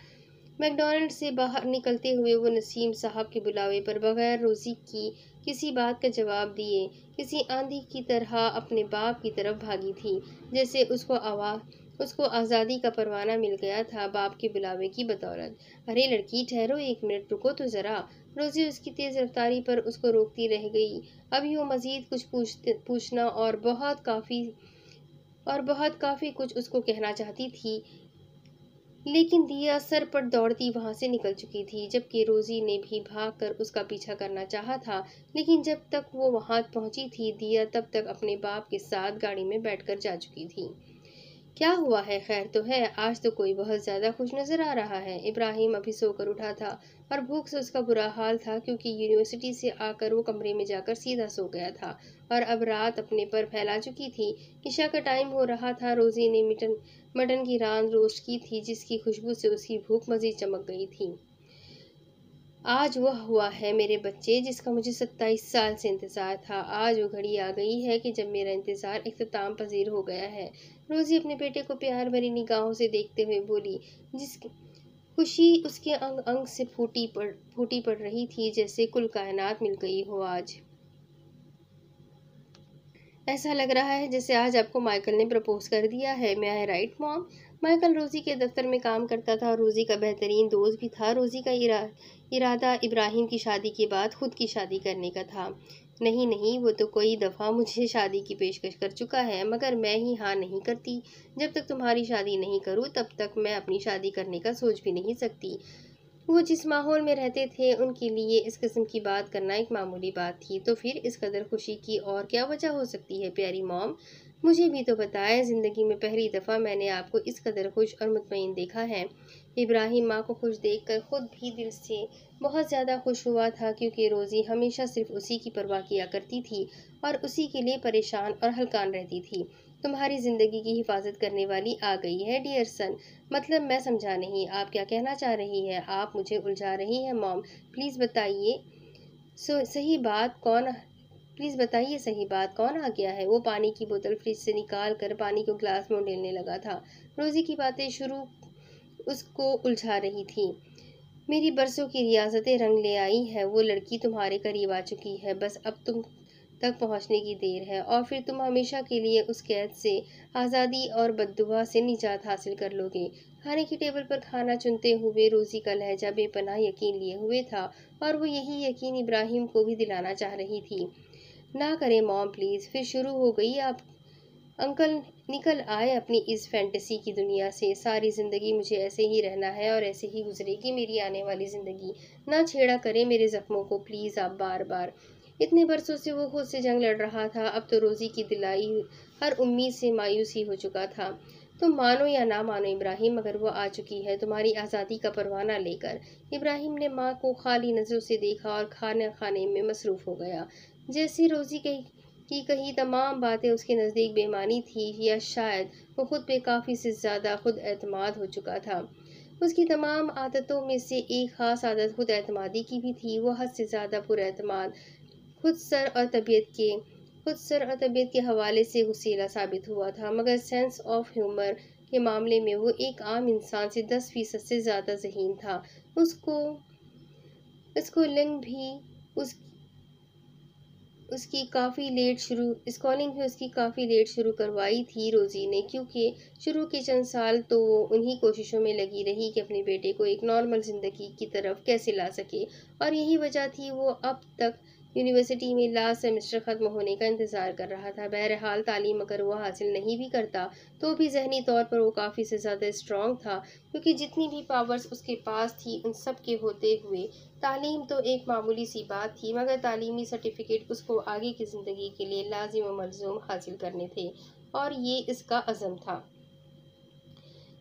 मैकडॉनल्ड से बाहर निकलते हुए वो नसीम साहब के बुलावे पर बगैर रोजी की किसी बात का जवाब दिए किसी आंधी की तरह अपने बाप की तरफ भागी थी, जैसे उसको आज़ादी का परवाना मिल गया था बाप के बुलावे की बदौलत। अरे लड़की, ठहरो, एक मिनट रुको तो ज़रा। रोजी उसकी तेज़ रफ्तारी पर उसको रोकती रह गई। अभी वो मज़ीद कुछ पूछना और बहुत काफ़ी कुछ उसको कहना चाहती थी, लेकिन दिया सर पर दौड़ती वहां से निकल चुकी थी, जबकि रोजी ने भी भागकर उसका पीछा करना चाहा था। लेकिन जब तक वो वहां पहुंची थी, दिया तब तक अपने बाप के साथ गाड़ी में बैठकर जा चुकी थी। क्या हुआ है? खैर तो है? आज तो कोई बहुत ज़्यादा खुश नज़र आ रहा है। इब्राहिम अभी सोकर उठा था और भूख से उसका बुरा हाल था, क्योंकि यूनिवर्सिटी से आकर वो कमरे में जाकर सीधा सो गया था और अब रात अपने पर फैला चुकी थी। ईशा का टाइम हो रहा था। रोजी ने मटन की रान रोस्ट की थी, जिसकी खुशबू से उसकी भूख मज़ीद चमक गई थी। आज वह हुआ है मेरे बच्चे जिसका मुझे 27 साल से इंतज़ार था। आज वो घड़ी आ गई है कि जब मेरा इंतज़ार इख्तिताम पजीर हो गया है। रोजी अपने बेटे को प्यार भरी निगाहों से देखते हुए बोली, जिसकी खुशी उसके अंग अंग से फूटी पड़ रही थी, जैसे कुल कायनात मिल गई हो आज। ऐसा लग रहा है जैसे आज आपको माइकल ने प्रपोज कर दिया है। मैं आई राइट मॉम? माइकल रोज़ी के दफ्तर में काम करता था और रोज़ी का बेहतरीन दोस्त भी था। रोज़ी का इरादा इब्राहिम की शादी के बाद खुद की शादी करने का था। नहीं नहीं, वो तो कई दफ़ा मुझे शादी की पेशकश कर चुका है, मगर मैं ही हाँ नहीं करती। जब तक तुम्हारी शादी नहीं करूँ तब तक मैं अपनी शादी करने का सोच भी नहीं सकती। वो जिस माहौल में रहते थे उनके लिए इस किस्म की बात करना एक मामूली बात थी, तो फिर इस कदर खुशी की और क्या वजह हो सकती है प्यारी मॉम? मुझे भी तो बताएं, ज़िंदगी में पहली दफ़ा मैंने आपको इस कदर खुश और मुतमईन देखा है। इब्राहिम माँ को खुश देखकर खुद भी दिल से बहुत ज़्यादा खुश हुआ था, क्योंकि रोज़ी हमेशा सिर्फ उसी की परवाह किया करती थी और उसी के लिए परेशान और हलकान रहती थी। तुम्हारी ज़िंदगी की हिफाजत करने वाली आ गई है डियर सन। मतलब मैं समझा नहीं, आप क्या कहना चाह रही है? आप मुझे उलझा रही हैं मॉम। प्लीज़ बताइए, सही बात कौन प्लीज़ बताइए, सही बात कौन आ गया है? वो पानी की बोतल फ्रिज से निकाल कर पानी को ग्लास में उंडेलने लगा था। रोज़ी की बातें शुरू उसको उलझा रही थी। मेरी बरसों की रियासतें रंग ले आई है। वो लड़की तुम्हारे करीब आ चुकी है, बस अब तुम तक पहुंचने की देर है और फिर तुम हमेशा के लिए उस कैद से आज़ादी और बद्दुआ से निजात हासिल कर लोगे। खाने की टेबल पर खाना चुनते हुए रोज़ी का लहजा बेपनाह यकीन लिए हुए था और वो यही यकीन इब्राहिम को भी दिलाना चाह रही थी। ना करें मॉम प्लीज़। फिर शुरू हो गई। आप अंकल निकल आए अपनी इस फैंटेसी की दुनिया से। सारी ज़िंदगी मुझे ऐसे ही रहना है और ऐसे ही गुजरेगी मेरी आने वाली ज़िंदगी। ना छेड़ा करें मेरे ज़ख्मों को प्लीज़ आप बार बार। इतने बरसों से वो खुद से जंग लड़ रहा था, अब तो रोज़ी की दिलाई हर उम्मीद से मायूस ही हो चुका था। तुम मानो या ना मानो इब्राहिम, मगर वो आ चुकी है तुम्हारी आज़ादी का परवाना लेकर। इब्राहिम ने माँ को खाली नज़रों से देखा और खाना खाने में मसरूफ़ हो गया। जैसे रोज़ी की कही तमाम बातें उसके नज़दीक बेमानी थी, या शायद वो खुद पे काफ़ी से ज़्यादा खुद एतमाद हो चुका था। उसकी तमाम आदतों में से एक ख़ास आदत खुद एतमादी की भी थी। वो हद से ज़्यादा पुरएतमाद खुद सर और तबीयत के हवाले से गुस्सेला साबित हुआ था, मगर सेंस ऑफ ह्यूमर के मामले में वो एक आम इंसान से 10% से ज़्यादा ज़हीन था। उसको उसको लिंग भी उस उसकी काफ़ी लेट शुरू स्कॉलिंग भी उसकी काफ़ी लेट शुरू करवाई थी रोज़ी ने, क्योंकि शुरू के चंद साल तो वो उन्हीं कोशिशों में लगी रही कि अपने बेटे को एक नॉर्मल ज़िंदगी की तरफ कैसे ला सके, और यही वजह थी वो अब तक यूनिवर्सिटी में लास्ट सेमेस्टर ख़त्म होने का इंतज़ार कर रहा था। बहरहाल तालीम अगर वो हासिल नहीं भी करता तो भी ज़हनी तौर पर वो काफ़ी से ज़्यादा स्ट्रॉन्ग था, क्योंकि जितनी भी पावर्स उसके पास थी उन सब के होते हुए तालीम तो एक मामूली सी बात थी, मगर तालीमी सर्टिफिकेट उसको आगे की ज़िंदगी के लिए लाजिम व मलज़ूम हासिल करने थे, और ये इसका अज़म था।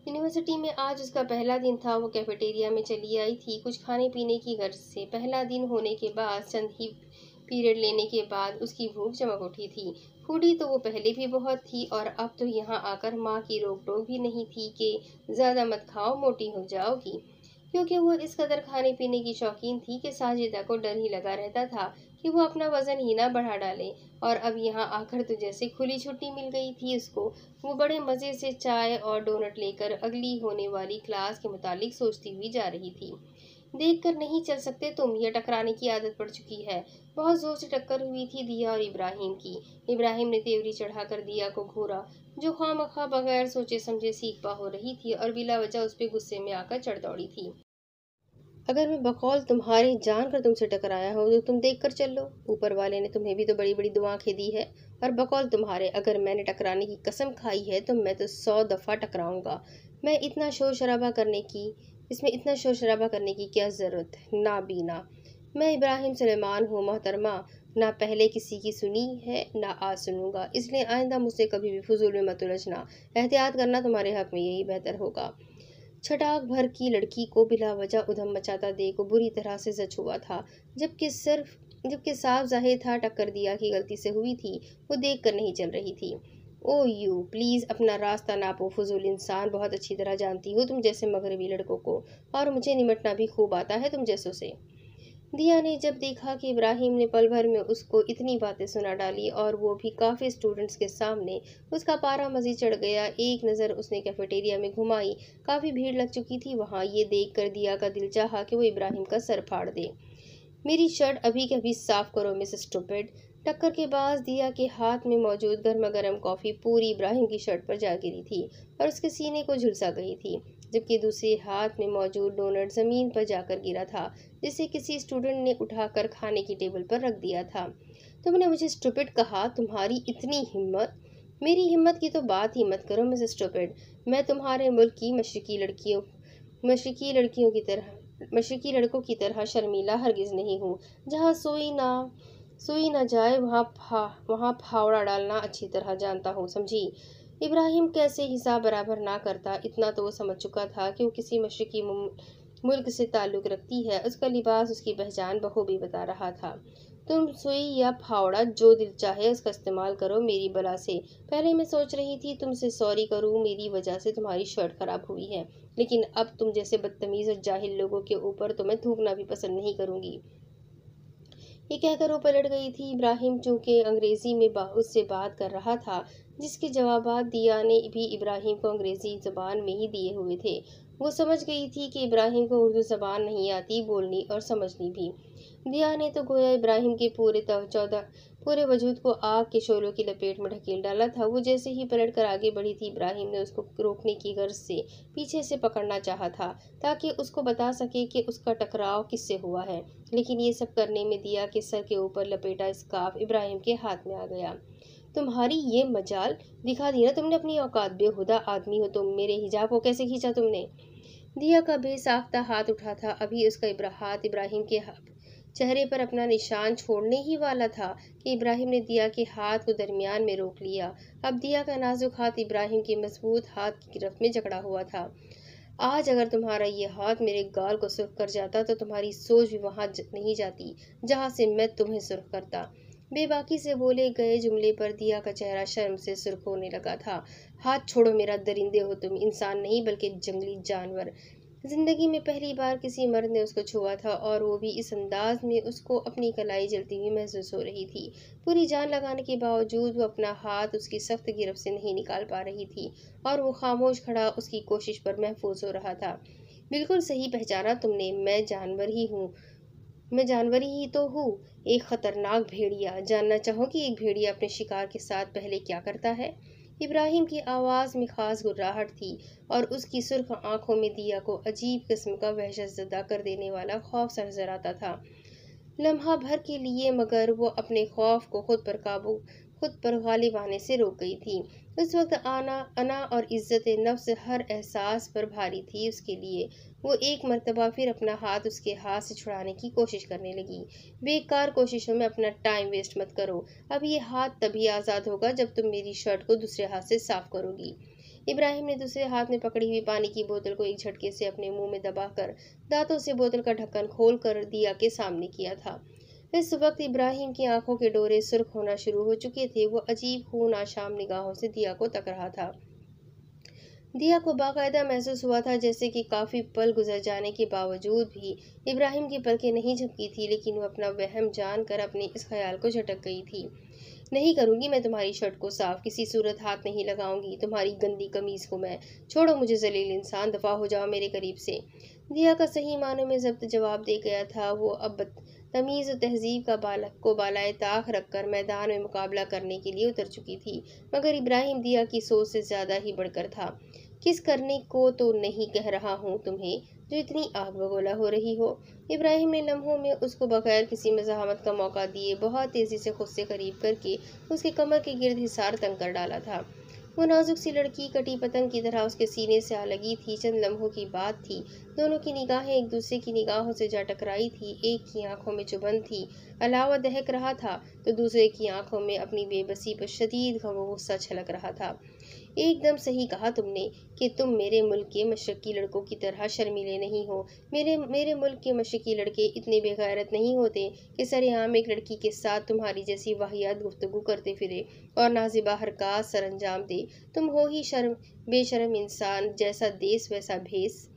यूनिवर्सिटी में आज उसका पहला दिन था। वो कैफेटेरिया में चली आई थी कुछ खाने पीने की गर्ज से। पहला दिन होने के बाद चंद ही पीरियड लेने के बाद उसकी भूख चमक उठी थी। फूडी तो वो पहले भी बहुत थी, और अब तो यहाँ आकर माँ की रोक टोक भी नहीं थी कि ज़्यादा मत खाओ, मोटी हो जाओगी, क्योंकि वो इस कदर खाने पीने की शौकीन थी कि साजिदा को डर ही लगा रहता था कि वो अपना वज़न ही ना बढ़ा डाले। और अब यहाँ आकर तो जैसे खुली छुट्टी मिल गई थी उसको। वो बड़े मज़े से चाय और डोनट लेकर अगली होने वाली क्लास के मुतालिक सोचती हुई जा रही थी। देख कर नहीं चल सकते तुम, यह टकराने की आदत पड़ चुकी है। बहुत जोर से टक्कर हुई थी दिया और इब्राहिम की। इब्राहिम ने तेवरी चढ़ाकर दिया को घूरा, जो खामखा बगैर सोचे समझे सीखपा हो रही थी और बिला वजह उस पर गुस्से में आकर चढ़ दौड़ी थी। अगर मैं बकौल तुम्हारी जान कर तुमसे टकराया हो तो तुम देख कर चल लो। ऊपर वाले ने तुम्हें भी तो बड़ी बड़ी दुआ दी है, और बकौल तुम्हारे अगर मैंने टकराने की कसम खाई है तो मैं तो 100 दफ़ा टकराऊंगा। मैं इतना शोर शराबा करने की इसमें इतना शोर शराबा करने की क्या ज़रूरत? ना बीना, मैं इब्राहिम सुलेमान हूँ मोहतरमा। ना पहले किसी की सुनी है ना आज सुनूंगा, इसलिए आइंदा मुझसे कभी भी फजूल में मत उलझना। एहतियात करना तुम्हारे हक में यही बेहतर होगा। छटाक भर की लड़की को बिला वजह उधम मचाता देख वो बुरी तरह से जच हुआ था, जबकि साफ जाहिर था टक्कर दिया की गलती से हुई थी। वो देख कर नहीं चल रही थी। ओ यू प्लीज़ अपना रास्ता नापो फजूल इंसान, बहुत अच्छी तरह जानती हो तुम जैसे मगरबी लड़कों को, और मुझे निमटना भी खूब आता है तुम जैसों से। दिया ने जब देखा कि इब्राहिम ने पल भर में उसको इतनी बातें सुना डाली, और वो भी काफ़ी स्टूडेंट्स के सामने, उसका पारा मज़ीद चढ़ गया। एक नज़र उसने कैफेटेरिया में घुमाई। काफ़ी भीड़ लग चुकी थी वहाँ। ये देख कर दिया का दिल चाहा कि वो इब्राहिम का सर फाड़ दे। मेरी शर्ट अभी के अभी साफ करो मिस स्टूपिड। टक्कर के बाद दिया के हाथ में मौजूद गर्मा गर्म कॉफी पूरी इब्राहिम की शर्ट पर जा गिरी थी और उसके सीने को झुलसा गई थी, जबकि दूसरे हाथ में मौजूद डोनट जमीन पर जाकर गिरा था, जिसे किसी स्टूडेंट ने उठाकर खाने की टेबल पर रख दिया था। तुमने मुझे स्टूपिड कहा, तुम्हारी इतनी हिम्मत। मेरी हिम्मत की तो बात ही मत करो मिसेस स्टूपिड। मैं तुम्हारे मुल्क की मशरकी लड़कों की तरह शर्मीला हरगिज नहीं हूँ। जहाँ सुई ना जाए वहाँ फावड़ा डालना अच्छी तरह जानता हूँ, समझी। इब्राहिम कैसे हिसाब बराबर ना करता, इतना तो वो समझ चुका था कि वो किसी मशरकी मुल्क से ताल्लुक़ रखती है। उसका लिबास उसकी पहचान बखूबी बता रहा था। तुम सुई या फावड़ा जो दिल चाहे उसका इस्तेमाल करो, मेरी बला से। पहले मैं सोच रही थी तुमसे सॉरी करूं, मेरी वजह से तुम्हारी शर्ट खराब हुई है, लेकिन अब तुम जैसे बदतमीज और जाहिल लोगों के ऊपर तो मैं थूकना भी पसंद नहीं करूंगी। ये कहकर वो पलट गई थी। इब्राहिम चूंकि अंग्रेजी में उससे बात कर रहा था, जिसके जवाबात दिया ने भी इब्राहिम को अंग्रेजी जबान में ही दिए हुए थे। वो समझ गई थी कि इब्राहिम को उर्दू जबान नहीं आती बोलनी और समझनी भी। दिया ने तो गोया इब्राहिम के पूरे वजूद को आग के शोलों की लपेट में ढकेल डाला था। वो जैसे ही पलट कर आगे बढ़ी थी, इब्राहिम ने उसको रोकने की गर्ज से पीछे से पकड़ना चाहा था, ताकि उसको बता सके कि उसका टकराव किससे हुआ है, लेकिन ये सब करने में दिया के सर के ऊपर लपेटा स्कार्फ इब्राहिम के हाथ में आ गया। तुम्हारी ये मजाल दिखा दी ना तुमने अपनी औकात, बेहुदा आदमी हो तुम। मेरे हिजाब को कैसे खींचा तुमने। दिया का बेसाख्ता हाथ उठा था। अभी उसका हाथ इब्राहिम के चेहरे पर अपना निशान छोड़ने ही वाला था कि इब्राहिम ने दिया के हाथ को दरमियान में रोक लिया। अब दिया का नाजुक हाथ इब्राहिम के मजबूत हाथ की गिरफ्त में जकड़ा हुआ था। आज अगर तुम्हारा ये हाथ मेरे गाल को सुर्ख कर जाता तो तुम्हारी सोच भी वहां नहीं जाती जहां से मैं तुम्हें सुर्ख करता। बेबाकी से बोले गए जुमले पर दिया का चेहरा शर्म से सुर्ख होने लगा था। हाथ छोड़ो मेरा, दरिंदे हो तुम, इंसान नहीं बल्कि जंगली जानवर। जिंदगी में पहली बार किसी मर्द ने उसको छुआ था, और वो भी इस अंदाज में। उसको अपनी कलाई जलती हुई महसूस हो रही थी। पूरी जान लगाने के बावजूद वो अपना हाथ उसकी सख्त गिरफ्त से नहीं निकाल पा रही थी, और वो खामोश खड़ा उसकी कोशिश पर महफूज हो रहा था। बिल्कुल सही पहचाना तुमने, मैं जानवर ही तो हूँ, एक खतरनाक भेड़िया। जानना चाहोगी एक भेड़िया अपने शिकार के साथ पहले क्या करता है। इब्राहिम की आवाज़ में खास गुर्राहट थी, और उसकी सुर्ख आंखों में दिया को अजीब किस्म का वहशतज़दा कर देने वाला खौफ सा नजर आता था। लम्हा भर के लिए मगर वो अपने खौफ को खुद पर गालिब आने से रोक गई थी। उस वक्त अना और इज्जत नफ्स हर एहसास पर भारी थी उसके लिए। वो एक मर्तबा फिर अपना हाथ उसके हाथ से छुड़ाने की कोशिश करने लगी। बेकार कोशिशों में अपना टाइम वेस्ट मत करो। अब ये हाथ तभी आज़ाद होगा जब तुम मेरी शर्ट को दूसरे हाथ से साफ करोगी। इब्राहिम ने दूसरे हाथ में पकड़ी हुई पानी की बोतल को एक झटके से अपने मुंह में दबाकर दांतों से बोतल का ढक्कन खोल कर दिया के सामने किया था। इस वक्त इब्राहिम की आंखों के डोरे सुर्ख होना शुरू हो चुके थे। वो अजीब खून आशाम निगाहों से दिया को तक रहा था। दिया को बाकायदा महसूस हुआ था जैसे कि काफी पल गुजर जाने के बावजूद भी इब्राहिम की पलकें नहीं झपकी थी, लेकिन वो अपना वहम जानकर अपने इस ख्याल को झटक गई थी। नहीं करूंगी मैं तुम्हारी शर्ट को साफ, किसी सूरत हाथ नहीं लगाऊंगी तुम्हारी गंदी कमीज को मैं। छोड़ो मुझे जलील इंसान, दफा हो जाओ मेरे करीब से। दिया का सही मानों में जब्त जवाब दे गया था। वो अब तमीज़ और तहजीब का बालाए ताक रखकर मैदान में मुकाबला करने के लिए उतर चुकी थी, मगर इब्राहिम दिया की सोच से ज्यादा ही बढ़कर था। किस करने को तो नहीं कह रहा हूँ तुम्हें, जो इतनी आग बगोला हो रही हो। इब्राहिम ने लम्हों में उसको बगैर किसी मज़ाहमत का मौका दिए बहुत तेज़ी से खुद से करीब करके उसके कमर के गिर्द हिसार तंग कर डाला था। वो नाजुक सी लड़की कटी पतंग की तरह उसके सीने से आ लगी थी। चंद लम्हों की बात थी। दोनों की निगाहें एक दूसरे की निगाहों से जा टकराई थी। एक की आंखों में चुभन थी, अलावा दहक रहा था, तो दूसरे की आंखों में अपनी बेबसी पर शदीद गुस्सा छलक रहा था। एकदम सही कहा तुमने कि तुम मेरे मुल्क के मशरकी लड़कों की तरह शर्मीले नहीं हो। मेरे मुल्क के मशरकी लड़के इतने बेगैरत नहीं होते कि सरेआम एक लड़की के साथ तुम्हारी जैसी वाहियात गुफ्तगू करते फिरे और नाजिबा हरकत सर अंजाम दे। तुम हो ही बेशर्म इंसान, जैसा देश वैसा भेस।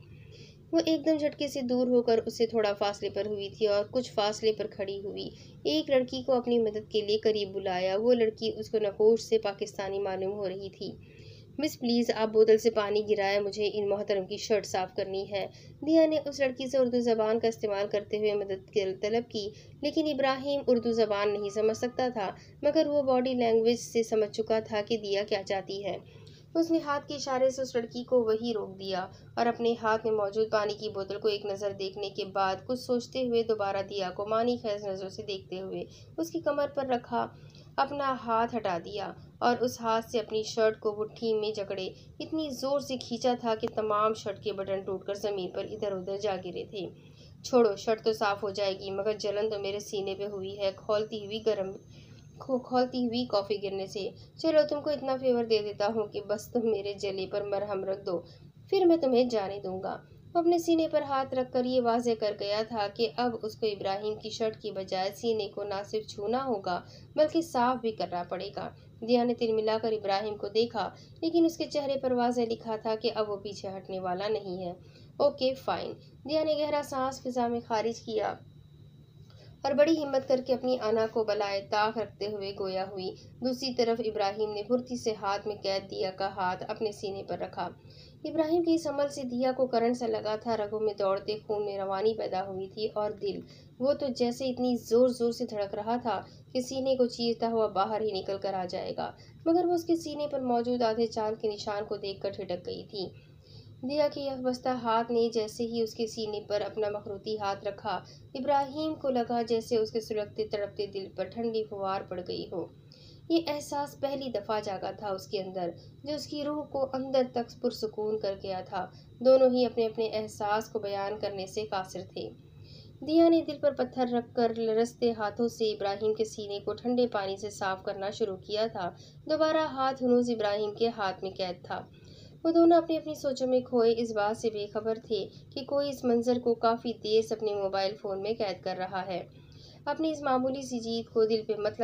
वो एकदम झटके से दूर होकर उससे थोड़ा फासले पर हुई थी और कुछ फासले पर खड़ी हुई एक लड़की को अपनी मदद के लिए करीब बुलाया। वो लड़की उसको नकोश से पाकिस्तानी मालूम हो रही थी। मिस प्लीज़ आप बोतल से पानी गिराएं, मुझे इन मोहतरम की शर्ट साफ़ करनी है। दिया ने उस लड़की से उर्दू ज़बान का इस्तेमाल करते हुए मदद की तलब की, लेकिन इब्राहिम उर्दू ज़बान नहीं समझ सकता था, मगर वो बॉडी लैंग्वेज से समझ चुका था कि दिया क्या चाहती है। उसने हाथ के इशारे से उस लड़की को वहीं रोक दिया और अपने हाथ में मौजूद पानी की बोतल को एक नज़र देखने के बाद कुछ सोचते हुए दोबारा दिया को मानी खैज नज़रों से देखते हुए उसकी कमर पर रखा अपना हाथ हटा दिया और उस हाथ से अपनी शर्ट को मुट्ठी में जकड़े इतनी जोर से खींचा था कि तमाम शर्ट के बटन टूटकर जमीन पर इधर उधर जा गिरे थे। छोड़ो, शर्ट तो साफ हो जाएगी, मगर जलन तो मेरे सीने पे हुई है खोलती हुई कॉफी गिरने से। चलो तुमको इतना फेवर दे देता हूँ कि बस तुम मेरे जले पर मरहम रख दो, फिर मैं तुम्हें जाने दूंगा। वो अपने सीने पर हाथ रखकर ये वाजे कर गया था कि अब उसको इब्राहिम की शर्ट की बजाय सीने को ना सिर्फ छूना होगा बल्कि साफ भी करना पड़ेगा। दिया ने तिल मिलाकर इब्राहिम को देखा, लेकिन उसके चेहरे पर वाजे लिखा था कि अब वो पीछे हटने वाला नहीं है। Okay fine. दिया ने गहरा सांस फिजा में खारिज किया और बड़ी हिम्मत करके अपनी आना को बलाए ताक रखते हुए गोया हुई। दूसरी तरफ इब्राहिम ने फुर्ती से हाथ में कैद दिया का हाथ अपने सीने पर रखा। इब्राहिम की इस अमल से दिया को करंट सा लगा था, रगों में दौड़ते खून में रवानी पैदा हुई थी और दिल वो तो जैसे इतनी जोर जोर से धड़क रहा था कि सीने को चीरता हुआ बाहर ही निकल कर आ जाएगा, मगर वो उसके सीने पर मौजूद आधे चांद के निशान को देखकर ठिठक गई थी। दिया के यकबस्ता हाथ ने जैसे ही उसके सीने पर अपना मखरूती हाथ रखा, इब्राहिम को लगा जैसे उसके सुलगते तड़पते दिल पर ठंडी फुहार पड़ गई हो। ये एहसास पहली दफा जागा था उसके अंदर, जो उसकी रूह को अंदर तक पुरसुकून कर गया था। दोनों ही अपने अपने एहसास को बयान करने से कासिर थे। दिया ने दिल पर पत्थर रखकर लरसते हाथों से इब्राहिम के सीने को ठंडे पानी से साफ करना शुरू किया था। दोबारा हाथ हनूज इब्राहिम के हाथ में कैद था। वो दोनों अपनी अपनी सोचों में खोए इस बात से बेखबर थे कि कोई इस मंजर को काफी देर से अपने मोबाइल फोन में कैद कर रहा है। अपनी इस मामूली सी जीत को दिल पे मत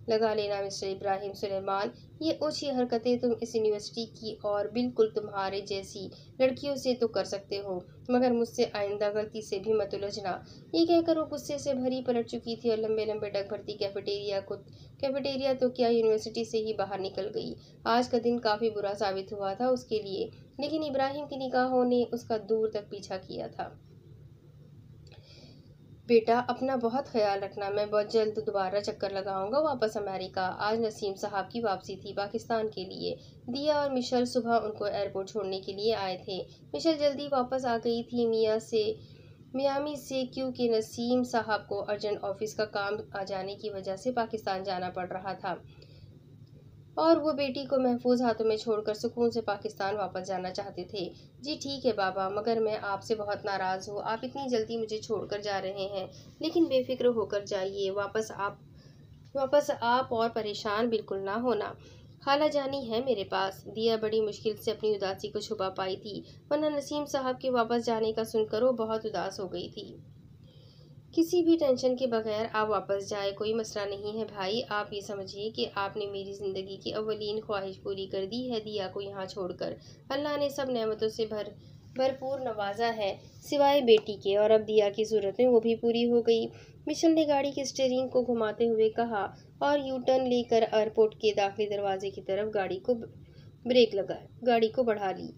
लगा लेना मिस्टर इब्राहिम सुलेमान। ये ऊंची हरकतें तुम इस यूनिवर्सिटी की और बिल्कुल तुम्हारे जैसी लड़कियों से तो कर सकते हो, मगर मुझसे आइंदा गलती से भी मत उलझना। ये कहकर वो गुस्से से भरी पलट चुकी थी और लंबे लंबे डग भरती कैफेटेरिया तो क्या यूनिवर्सिटी से ही बाहर निकल गई। आज का दिन काफी बुरा साबित हुआ था उसके लिए, लेकिन इब्राहिम की निगाहों ने उसका दूर तक पीछा किया था। बेटा अपना बहुत ख्याल रखना, मैं बहुत जल्द दोबारा चक्कर लगाऊंगा वापस अमेरिका। आज नसीम साहब की वापसी थी पाकिस्तान के लिए। दिया और मिशेल सुबह उनको एयरपोर्ट छोड़ने के लिए आए थे। मिशेल जल्दी वापस आ गई थी मियामी से, क्योंकि नसीम साहब को अर्जेंट ऑफिस का काम आ जाने की वजह से पाकिस्तान जाना पड़ रहा था और वो बेटी को महफूज हाथों में छोड़कर सुकून से पाकिस्तान वापस जाना चाहते थे। जी ठीक है बाबा, मगर मैं आपसे बहुत नाराज़ हूँ, आप इतनी जल्दी मुझे छोड़कर जा रहे हैं। लेकिन बेफिक्र होकर जाइए, वापस आप और परेशान बिल्कुल ना होना। खाला जानी है मेरे पास। दिया बड़ी मुश्किल से अपनी उदासी को छुपा पाई थी, वरना नसीम साहब के वापस जाने का सुनकर वो बहुत उदास हो गई थी। किसी भी टेंशन के बगैर आप वापस जाए, कोई मसला नहीं है भाई। आप ये समझिए कि आपने मेरी ज़िंदगी की अव्वलीन ख्वाहिश पूरी कर दी है दिया को यहाँ छोड़कर। अल्लाह ने सब नेमतों से भरपूर नवाजा है सिवाय बेटी के, और अब दिया की सूरत में वो भी पूरी हो गई। मिशेल ने गाड़ी के स्टीयरिंग को घुमाते हुए कहा और यू टर्न लेकर एयरपोर्ट के दाखिली दरवाजे की तरफ गाड़ी को बढ़ा ली।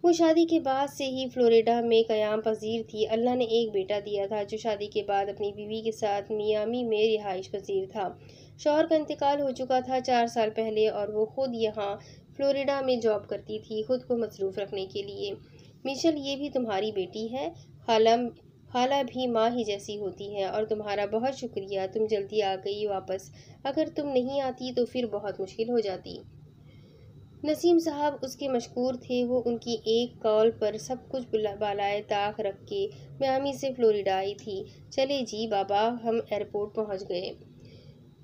वो शादी के बाद से ही फ्लोरिडा में क़याम पज़ीर थी। अल्लाह ने एक बेटा दिया था जो शादी के बाद अपनी बीवी के साथ मियामी में रिहाइश पज़ीर था। शौहर का इंतकाल हो चुका था 4 साल पहले और वो खुद यहाँ फ्लोरिडा में जॉब करती थी खुद को मसरूफ़ रखने के लिए। मिशेल, ये भी तुम्हारी बेटी है। खाला भी माँ ही जैसी होती है और तुम्हारा बहुत शुक्रिया, तुम जल्दी आ गई वापस। अगर तुम नहीं आती तो फिर बहुत मुश्किल हो जाती। नसीम साहब उसके मशकूर थे। वो उनकी एक कॉल पर सब कुछ बालाए ताक रख के मियामी से फ्लोरिडा आई थी। चले जी बाबा, हम एयरपोर्ट पहुंच गए।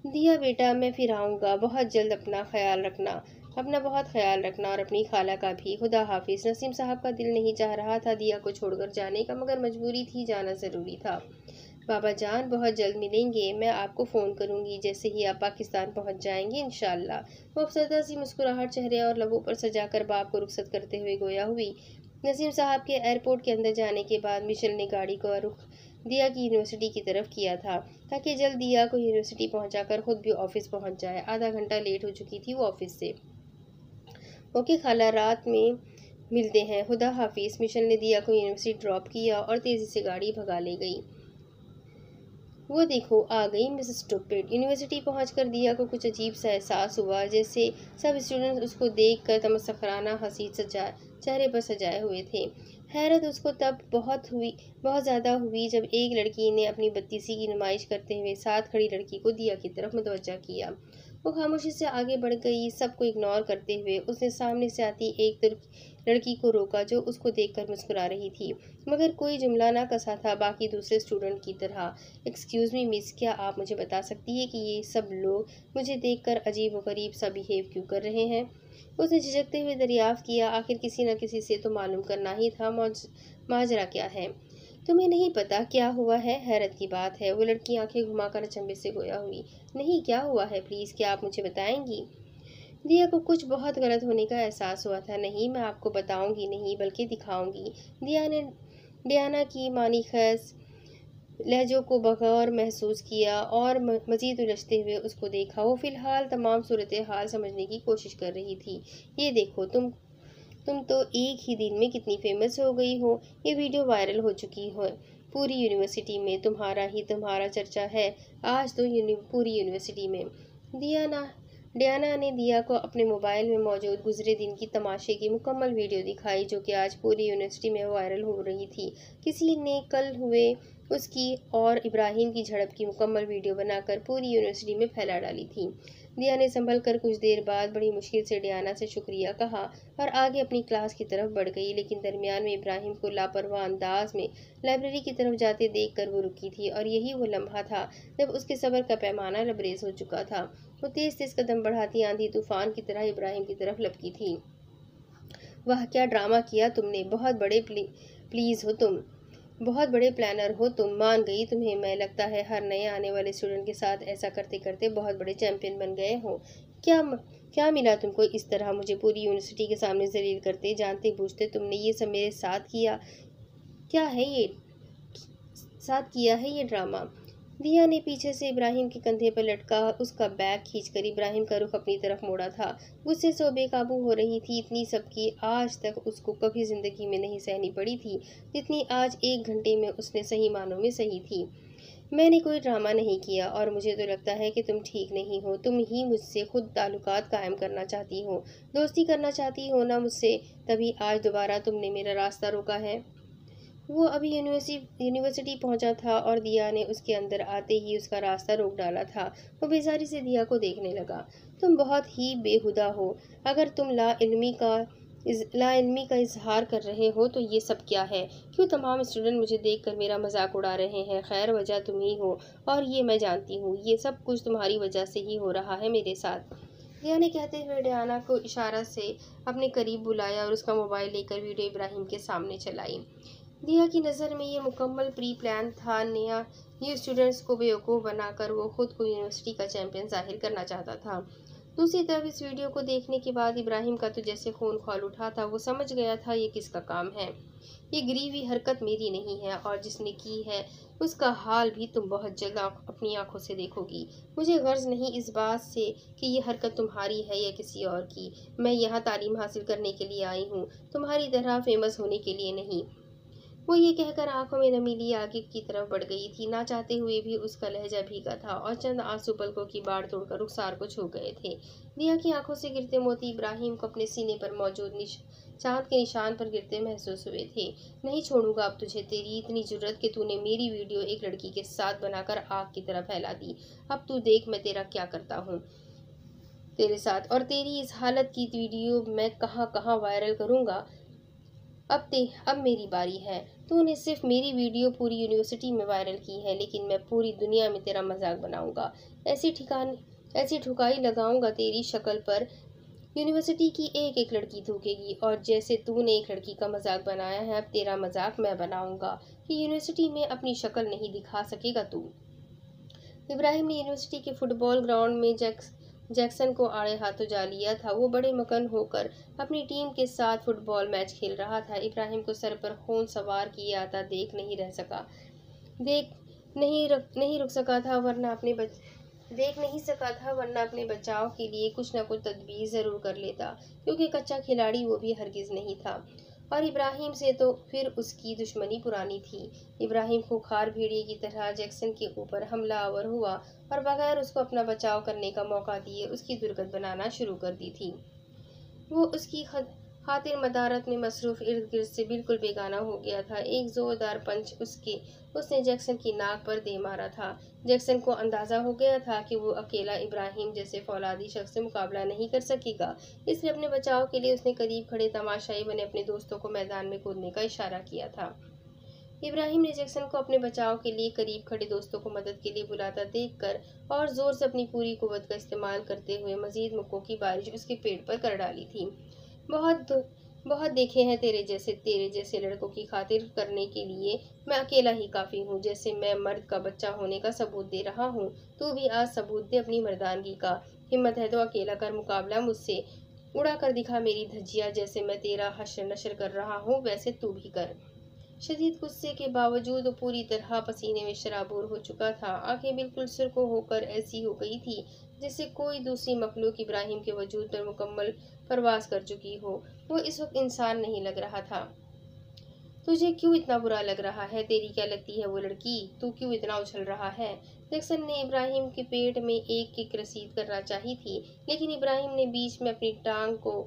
दिया बेटा, मैं फिर आऊँगा बहुत जल्द। अपना बहुत ख्याल रखना और अपनी खाला का भी। खुदा हाफिज। नसीम साहब का दिल नहीं चाह रहा था दिया को छोड़कर जाने का, मगर मजबूरी थी, जाना ज़रूरी था। बाबा जान, बहुत जल्द मिलेंगे। मैं आपको फ़ोन करूंगी जैसे ही आप पाकिस्तान पहुंच जाएंगे इंशाल्लाह। वो अफसरदा सी मुस्कुराहट चेहरे और लबों पर सजाकर बाप को रुखसत करते हुए गोया हुई। नसीम साहब के एयरपोर्ट के अंदर जाने के बाद मिशेल ने गाड़ी का रुख दिया की यूनिवर्सिटी की तरफ किया था, ताकि जल्द दिया को यूनिवर्सिटी पहुंचाकर खुद भी ऑफिस पहुंच जाए। आधा घंटा लेट हो चुकी थी वो ऑफिस से। ओके खाला, रात में मिलते हैं, खुदा हाफिज। मिशन ने दिया को यूनिवर्सिटी ड्रॉप किया और तेज़ी से गाड़ी भगा ले गई। वो देखो आ गई मिसेस स्टूपिड। यूनिवर्सिटी पहुंचकर दिया को कुछ अजीब सा एहसास हुआ, जैसे सब स्टूडेंट्स उसको देखकर तमस्खराना हंसी चेहरे पर सजाए हुए थे। हैरत उसको तब बहुत ज़्यादा हुई जब एक लड़की ने अपनी बत्तीसी की नुमाइश करते हुए साथ खड़ी लड़की को दिया की तरफ मुतवज्जा किया। वो खामोशी से आगे बढ़ गई। सबको इग्नोर करते हुए उसने सामने से आती एक लड़की को रोका जो उसको देखकर मुस्कुरा रही थी, मगर कोई जुमला ना कसा था बाकी दूसरे स्टूडेंट की तरह। एक्सक्यूज़ मी मिस, क्या आप मुझे बता सकती है कि ये सब लोग मुझे देखकर अजीब व गरीब सा बिहेव क्यों कर रहे हैं? उसने झिझकते हुए दरियाफ्त किया। आखिर किसी न किसी से तो मालूम करना ही था माजरा क्या है। तुम्हें नहीं पता क्या हुआ है? हैरत की बात है। वो लड़की आंखें घुमाकर अचंभे से गोया हुई। नहीं, क्या हुआ है? प्लीज़ क्या आप मुझे बताएंगी? दिया को कुछ बहुत गलत होने का एहसास हुआ था। नहीं, मैं आपको बताऊंगी नहीं बल्कि दिखाऊंगी। दिया ने डियाना की मानीखस लहजों को बगौर महसूस किया और मजीद उलझते हुए उसको देखा। वो फिलहाल तमाम सूरत हाल समझने की कोशिश कर रही थी। ये देखो तुम तो एक ही दिन में कितनी फेमस हो गई हो। ये वीडियो वायरल हो चुकी है। पूरी यूनिवर्सिटी में तुम्हारा चर्चा है। आज तो पूरी यूनिवर्सिटी में। दियाना डियाना ने दिया को अपने मोबाइल में मौजूद गुजरे दिन की तमाशे की मुकम्मल वीडियो दिखाई, जो कि आज पूरी यूनिवर्सिटी में वायरल हो रही थी। किसी ने कल हुए उसकी और इब्राहिम की झड़प की मुकम्मल वीडियो बनाकर पूरी यूनिवर्सिटी में फैला डाली थी। दिया ने संभल कर कुछ देर बाद बड़ी मुश्किल से डियाना से शुक्रिया कहा और आगे अपनी क्लास की तरफ बढ़ गई, लेकिन दरमियान में इब्राहिम को लापरवाह अंदाज में लाइब्रेरी की तरफ जाते देख कर वो रुकी थी। और यही वो लम्हा था जब उसके सब्र का पैमाना लबरेज हो चुका था। वो तेज तेज कदम बढ़ाती आंधी तूफान की तरह इब्राहिम की तरफ लपकी थी। वाह, क्या ड्रामा किया तुमने। प्लीज हो तुम, बहुत बड़े प्लानर हो तुम। मान गई तुम्हें। मैं लगता है हर नए आने वाले स्टूडेंट के साथ ऐसा करते करते बहुत बड़े चैंपियन बन गए हो। क्या मिला तुमको इस तरह मुझे पूरी यूनिवर्सिटी के सामने जलील करते? जानते बूझते तुमने ये सब मेरे साथ किया। क्या है ये ड्रामा। दिया ने पीछे से इब्राहिम के कंधे पर लटका उसका बैग खींचकर इब्राहिम का रुख अपनी तरफ मोड़ा था। गुस्से से वो बेकाबू हो रही थी। इतनी सबकी आज तक उसको कभी जिंदगी में नहीं सहनी पड़ी थी जितनी आज एक घंटे में उसने सही मानों में सही थी। मैंने कोई ड्रामा नहीं किया और मुझे तो लगता है कि तुम ठीक नहीं हो। तुम ही मुझसे खुद ताल्लुकात कायम करना चाहती हो, दोस्ती करना चाहती हो ना मुझसे, तभी आज दोबारा तुमने मेरा रास्ता रोका है। वो अभी यूनिवर्सिटी पहुंचा था और दिया ने उसके अंदर आते ही उसका रास्ता रोक डाला था। वो बेजारी से दिया को देखने लगा। तुम बहुत ही बेहुदा हो। अगर तुम लाइल्मी का इजहार कर रहे हो तो ये सब क्या है? क्यों तमाम स्टूडेंट मुझे देखकर मेरा मजाक उड़ा रहे हैं? खैर, वजह तुम ही हो और ये मैं जानती हूँ। ये सब कुछ तुम्हारी वजह से ही हो रहा है मेरे साथ। दिया ने कहते हुए डियाना को इशारा से अपने करीब बुलाया और उसका मोबाइल लेकर वीडियो इब्राहिम के सामने चलाई। दिया की नज़र में ये मुकम्मल प्री प्लान था। न्यू स्टूडेंट्स को बेवकूफ़ बनाकर वो खुद को यूनिवर्सिटी का चैंपियन जाहिर करना चाहता था। दूसरी तरफ इस वीडियो को देखने के बाद इब्राहिम का तो जैसे खून खौल उठा था। वो समझ गया था ये किसका काम है। ये गरीबी हरकत मेरी नहीं है और जिसने की है उसका हाल भी तुम बहुत जल्द अपनी आंखों से देखोगी। मुझे गर्ज नहीं इस बात से कि ये हरकत तुम्हारी है या किसी और की। मैं यहाँ तालीम हासिल करने के लिए आई हूँ, तुम्हारी तरह फेमस होने के लिए नहीं। वो ये कहकर आंखों में नमी लिए आगे की तरफ बढ़ गई थी। ना चाहते हुए भी उसका लहजा भीगा था और चंद आंसू पलकों की बाढ़ तोड़कर रुखसार को छू गए थे। दिया की आंखों से गिरते मोती इब्राहिम को अपने सीने पर मौजूद चांद के निशान पर गिरते महसूस हुए थे। नहीं छोड़ूंगा अब तुझे। तेरी इतनी जुर्रत कि तूने मेरी वीडियो एक लड़की के साथ बनाकर आग की तरह फैला दी। अब तू देख मैं तेरा क्या करता हूँ तेरे साथ, और तेरी इस हालत की वीडियो मैं कहाँ कहाँ वायरल करूँगा। अब मेरी बारी है। तूने सिर्फ मेरी वीडियो पूरी यूनिवर्सिटी में वायरल की है, लेकिन मैं पूरी दुनिया में तेरा मजाक बनाऊंगा। ऐसी ठुकाई लगाऊंगा तेरी शक्ल पर, यूनिवर्सिटी की एक एक लड़की थूकेगी। और जैसे तूने एक लड़की का मजाक बनाया है, अब तेरा मजाक मैं बनाऊंगा कि यूनिवर्सिटी में अपनी शक्ल नहीं दिखा सकेगा तू। इब्राहिम ने यूनिवर्सिटी के फुटबॉल ग्राउंड में जैक्सन को आड़े हाथों जा लिया था। वो बड़े मगन होकर अपनी टीम के साथ फुटबॉल मैच खेल रहा था। इब्राहिम को सर पर खून सवार किए आता देख नहीं रुक सका था, वरना देख नहीं सका था, वरना अपने बचाव के लिए कुछ न कुछ तदबीर जरूर कर लेता, क्योंकि कच्चा खिलाड़ी वो भी हरगिज नहीं था। और इब्राहिम से तो फिर उसकी दुश्मनी पुरानी थी। इब्राहिम खूंखार भेड़िए की तरह जैक्सन के ऊपर हमलावर हुआ और बगैर उसको अपना बचाव करने का मौका दिए उसकी दुर्गत बनाना शुरू कर दी थी। वो उसकी खातिर मदारत में मसरूफ इर्द गिर्द से बिल्कुल बेगाना हो गया था। एक जोरदार पंच उसने जैक्सन की नाक पर दे मारा था। जैक्सन को अंदाजा हो गया था कि वो अकेला इब्राहिम जैसे फौलादी शख्स से मुकाबला नहीं कर सकेगा, इसलिए अपने बचाव के लिए उसने करीब खड़े तमाशाई बने अपने दोस्तों को मैदान में कूदने का इशारा किया था। इब्राहिम ने जैक्सन को अपने बचाव के लिए करीब खड़े दोस्तों को मदद के लिए बुलाता देखकर और जोर से अपनी पूरी कुव्वत का इस्तेमाल करते हुए मजीद मुक्कों की बारिश उसके पेट पर कर डाली थी। बहुत बहुत देखे हैं तेरे जैसे लड़कों की खातिर करने के लिए मैं अकेला ही काफी हूँ। जैसे मैं मर्द का बच्चा होने का सबूत दे रहा हूँ, तू भी आज सबूत दे अपनी मर्दानगी का। हिम्मत है तो अकेला कर मुकाबला मुझसे, उड़ा कर दिखा मेरी धज्जियां। जैसे मैं तेरा हश्र नशर कर रहा हूँ वैसे तू भी कर। शदीद गुस्से के बावजूद वो पूरी तरह पसीने में शराबूर हो चुका था। आंखें बिल्कुल सुर्ख होकर ऐसी हो गई थी जैसे कोई दूसरी मखलूक इब्राहिम के वजूद पर मुकम्मल परवास कर चुकी हो। वो इस वक्त इंसान नहीं लग रहा था। तुझे क्यों इतना बुरा लग रहा है? तेरी क्या लगती है वो लड़की? तू क्यों इतना उछल रहा है? जैक्सन ने इब्राहिम के पेट में एक किक रसीद करना चाही थी, लेकिन इब्राहिम ने बीच में अपनी टांग को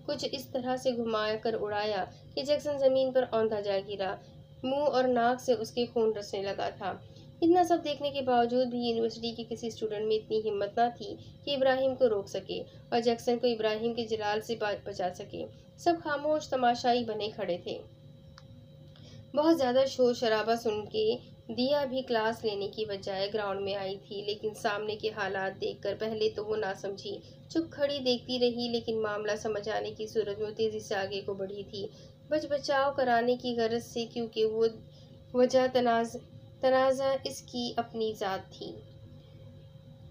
कुछ इस तरह से घुमा कर उड़ाया कि जैक्सन जमीन पर औंधा जा गिरा। मुंह और नाक से उसके खून रसने लगा था। इतना सब देखने के बावजूद भी यूनिवर्सिटी के किसी स्टूडेंट में इतनी हिम्मत न थी कि इब्राहिम को रोक सके और जैक्सन को इब्राहिम के जलाल से बचा सके। सब खामोश तमाशाई बने खड़े थे। बहुत ज्यादा शोर शराबा सुन के दिया भी क्लास लेने की बजाय ग्राउंड में आई थी, लेकिन सामने के हालात देखकर पहले तो वो ना समझी, चुप खड़ी देखती रही। लेकिन मामला समझ आने की सूरत में तेजी से आगे को बढ़ी थी, बचाव कराने की गरज से, क्योंकि वो वजह तनाजा इसकी अपनी जात थी।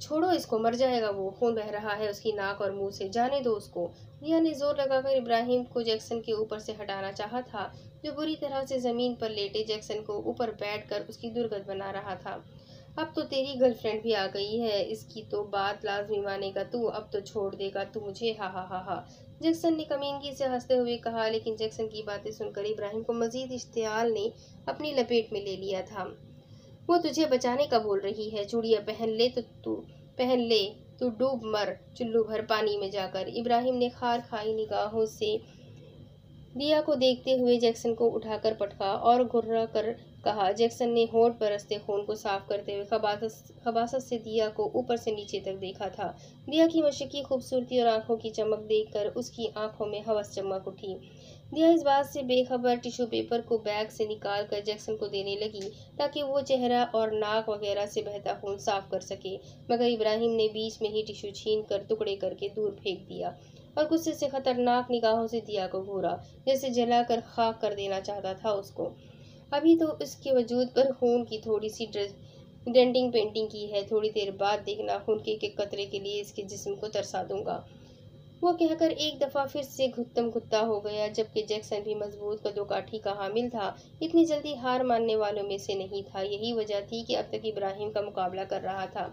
छोड़ो इसको, मर जाएगा वो, खून बह रहा है उसकी नाक और मुंह से, जाने दो उसको। दिया ने जोर लगाकर इब्राहिम को जैक्सन के ऊपर से हटाना चाहा था, जो बुरी तरह से जमीन पर लेटे जैक्सन को ऊपर बैठकर उसकी दुर्गत बना रहा था। अब तो तेरी गर्लफ्रेंड भी आ गई है, इसकी तो बात लाजमी मानेगा तू, अब तो छोड़ देगा तू मुझे, हा हा हा हा। जैक्सन ने कमीनगी से हंसते हुए कहा, लेकिन जैक्सन की बातें सुनकर इब्राहिम को मजीद इश्तियाल ने अपनी लपेट में ले लिया था। वो तुझे बचाने का बोल रही है, चूड़ियां पहन ले, तू डूब मर चुल्लू भर पानी में जाकर। इब्राहिम ने खार खाई निगाहों से दिया को देखते हुए जैक्सन को उठाकर पटका और घुर्रा कर कहा। जैक्सन ने होठ बरसते खून को साफ करते हुए खबासत से दिया को ऊपर से नीचे तक देखा था। दिया की मशकी खूबसूरती और आंखों की चमक देखकर उसकी आंखों में हवस चमक उठी। दिया इस बात से बेखबर टिश्यू पेपर को बैग से निकाल कर जैक्सन को देने लगी, ताकि वो चेहरा और नाक वगैरह से बहता खून साफ कर सके, मगर इब्राहिम ने बीच में ही टिश्यू छीन कर टुकड़े करके दूर फेंक दिया और गुस्से से खतरनाक निगाहों से दिया को घूरा, जैसे जलाकर खाक कर देना चाहता था उसको। अभी तो उसके वजूद पर खून की थोड़ी सी डेंटिंग पेंटिंग की है, थोड़ी देर बाद देखना खून के एक कतरे के लिए इसके जिस्म को तरसा दूंगा। वो कहकर एक दफा फिर से घुत्तम घुत्ता हो गया, जबकि जैक्सन भी मजबूत कदोकाठी का हामिल था, इतनी जल्दी हार मानने वालों में से नहीं था। यही वजह थी कि अब तक इब्राहिम का मुकाबला कर रहा था,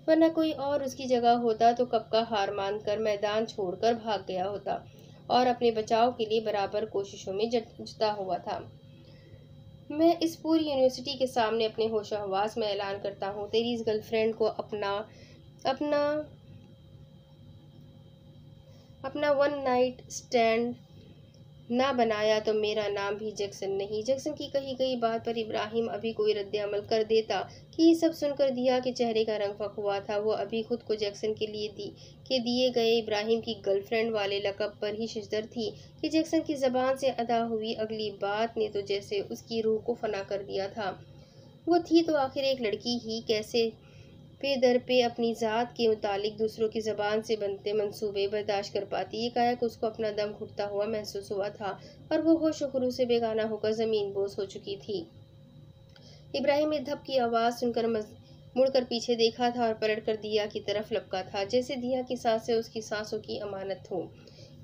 वरना कोई और उसकी जगह होता तो कब का हार मानकर मैदान छोड़कर भाग गया होता और अपने बचाव के लिए बराबर कोशिशों में जुटा हुआ था। मैं इस पूरी यूनिवर्सिटी के सामने अपने होशो हवास में ऐलान करता हूँ, तेरी इस गर्लफ्रेंड को अपना वन नाइट स्टैंड ना बनाया तो मेरा नाम भी जैक्सन नहीं। जैक्सन की कही गई बात पर इब्राहिम अभी कोई रद्द अमल कर देता कि ये सब सुनकर दिया के चेहरे का रंग फक हुआ था। वो अभी खुद को जैक्सन के दिए गए इब्राहिम की गर्लफ्रेंड वाले लकब पर ही शिजदर थी कि जैक्सन की जबान से अदा हुई अगली बात ने तो जैसे उसकी रूह को फना कर दिया था। वो थी तो आखिर एक लड़की ही, कैसे पे दर पे अपनी ज़ात के मुतालिक दूसरों की ज़बान से बनते मंसूबे बर्दाश्त कर पाती। ये काया कि उसको अपना दम घुटता हुआ महसूस हुआ था और वो होश खुरू से बेगाना होकर ज़मीन बोस हो चुकी थी। इब्राहिम ने धप की आवाज़ सुनकर मुड़कर पीछे देखा था और पलट कर दिया की तरफ लपका था, जैसे दिया की सांसें उसकी सांसों की अमानत हो।